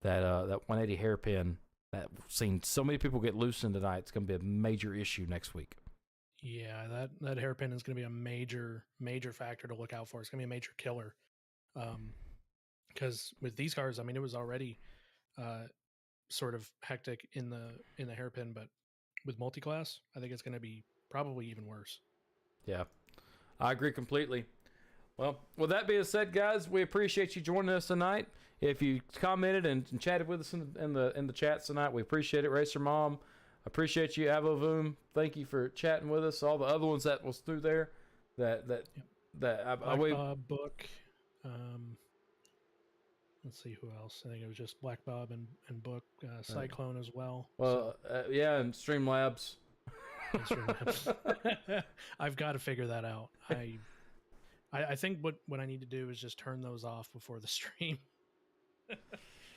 that 180 hairpin that we've seen so many people get loosened tonight, it's gonna be a major issue next week. Yeah, that hairpin is going to be a major factor to look out for. It's going to be a major killer. Because with these cars, I mean, it was already sort of hectic in the hairpin, but with multi-class, I think it's going to be probably even worse. Yeah, I agree completely. Well, with that being said, guys, we appreciate you joining us tonight. If you commented and chatted with us in the chats tonight, we appreciate it. Racer Mom, appreciate you. Avovoom, thank you for chatting with us. All the other ones that was through there, Book. Let's see who else. I think it was just Black Bob and Book, Cyclone as well. Well, yeah, and Streamlabs. I've got to figure that out. I think what I need to do is just turn those off before the stream.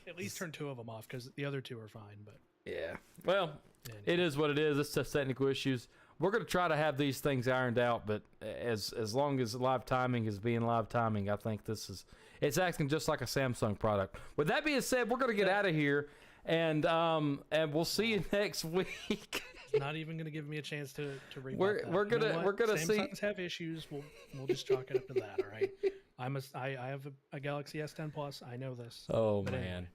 At least turn 2 of them off, because the other 2 are fine. But yeah, well, anyway. It is what it is. It's just technical issues. We're going to try to have these things ironed out, but as long as live timing is being live timing, I think it's acting just like a Samsung product. With that being said, we're going to get out of here, and we'll see you next week. Not even going to give me a chance to rebut we're gonna see. Samsungs have issues. We'll just chalk it up to that. All right. I have a Galaxy S10 Plus. I know this. Oh But man. anyway.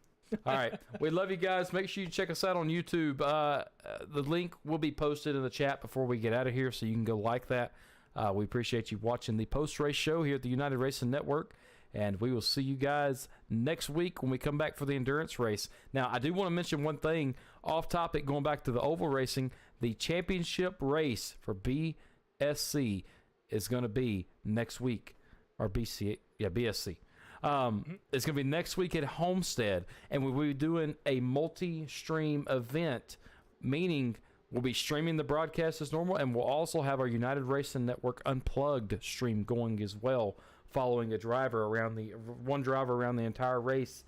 All right. We love you guys. Make sure you check us out on YouTube. The link will be posted in the chat before we get out of here, so you can go like that. We appreciate you watching the post-race show here at the United Racing Network, and we will see you guys next week when we come back for the endurance race. Now, I do want to mention one thing off topic, going back to the oval racing. The championship race for BSC is going to be next week, or BSC. It's going to be next week at Homestead, and we'll be doing a multi-stream event meaning we'll be streaming the broadcast as normal, and we'll also have our United Racing Network Unplugged stream going as well, following one driver around the entire race,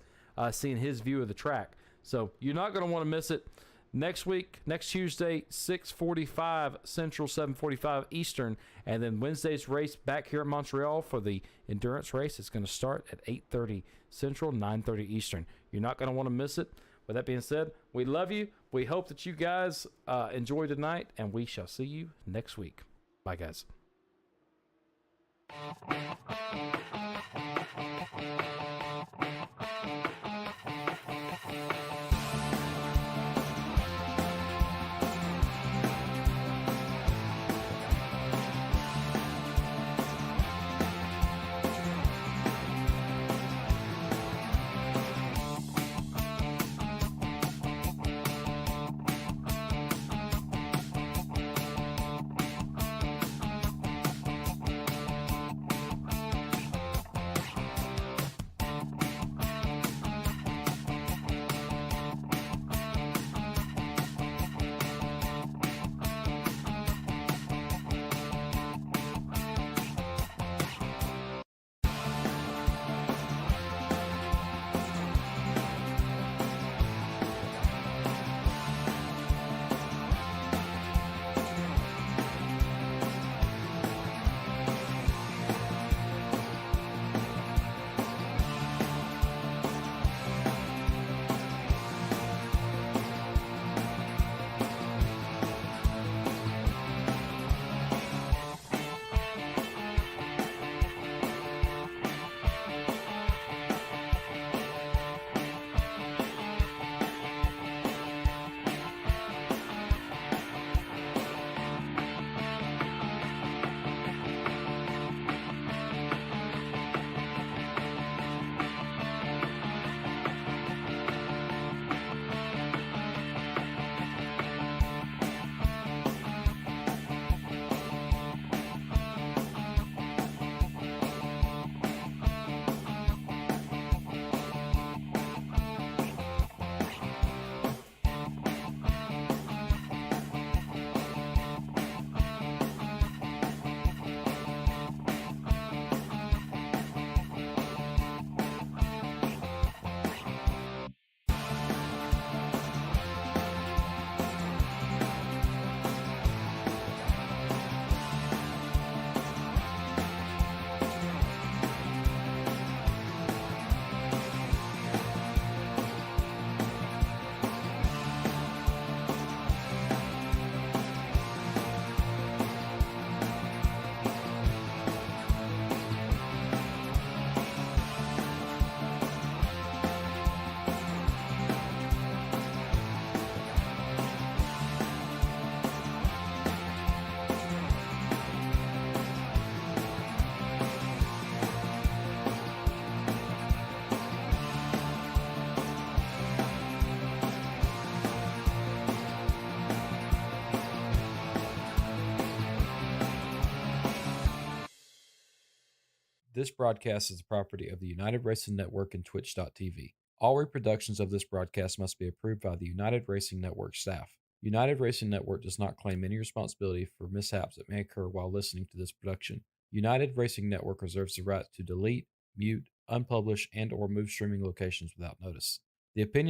seeing his view of the track. So you're not going to want to miss it. Next week, next Tuesday, 6:45 Central, 7:45 Eastern, and then Wednesday's race back here at Montreal for the endurance race. It's going to start at 8:30 Central, 9:30 Eastern. You're not going to want to miss it. With that being said, we love you. We hope that you guys enjoy tonight, and we shall see you next week. Bye, guys. This broadcast is the property of the United Racing Network and Twitch.tv. All reproductions of this broadcast must be approved by the United Racing Network staff. United Racing Network does not claim any responsibility for mishaps that may occur while listening to this production. United Racing Network reserves the right to delete, mute, unpublish, and/or move streaming locations without notice. The opinions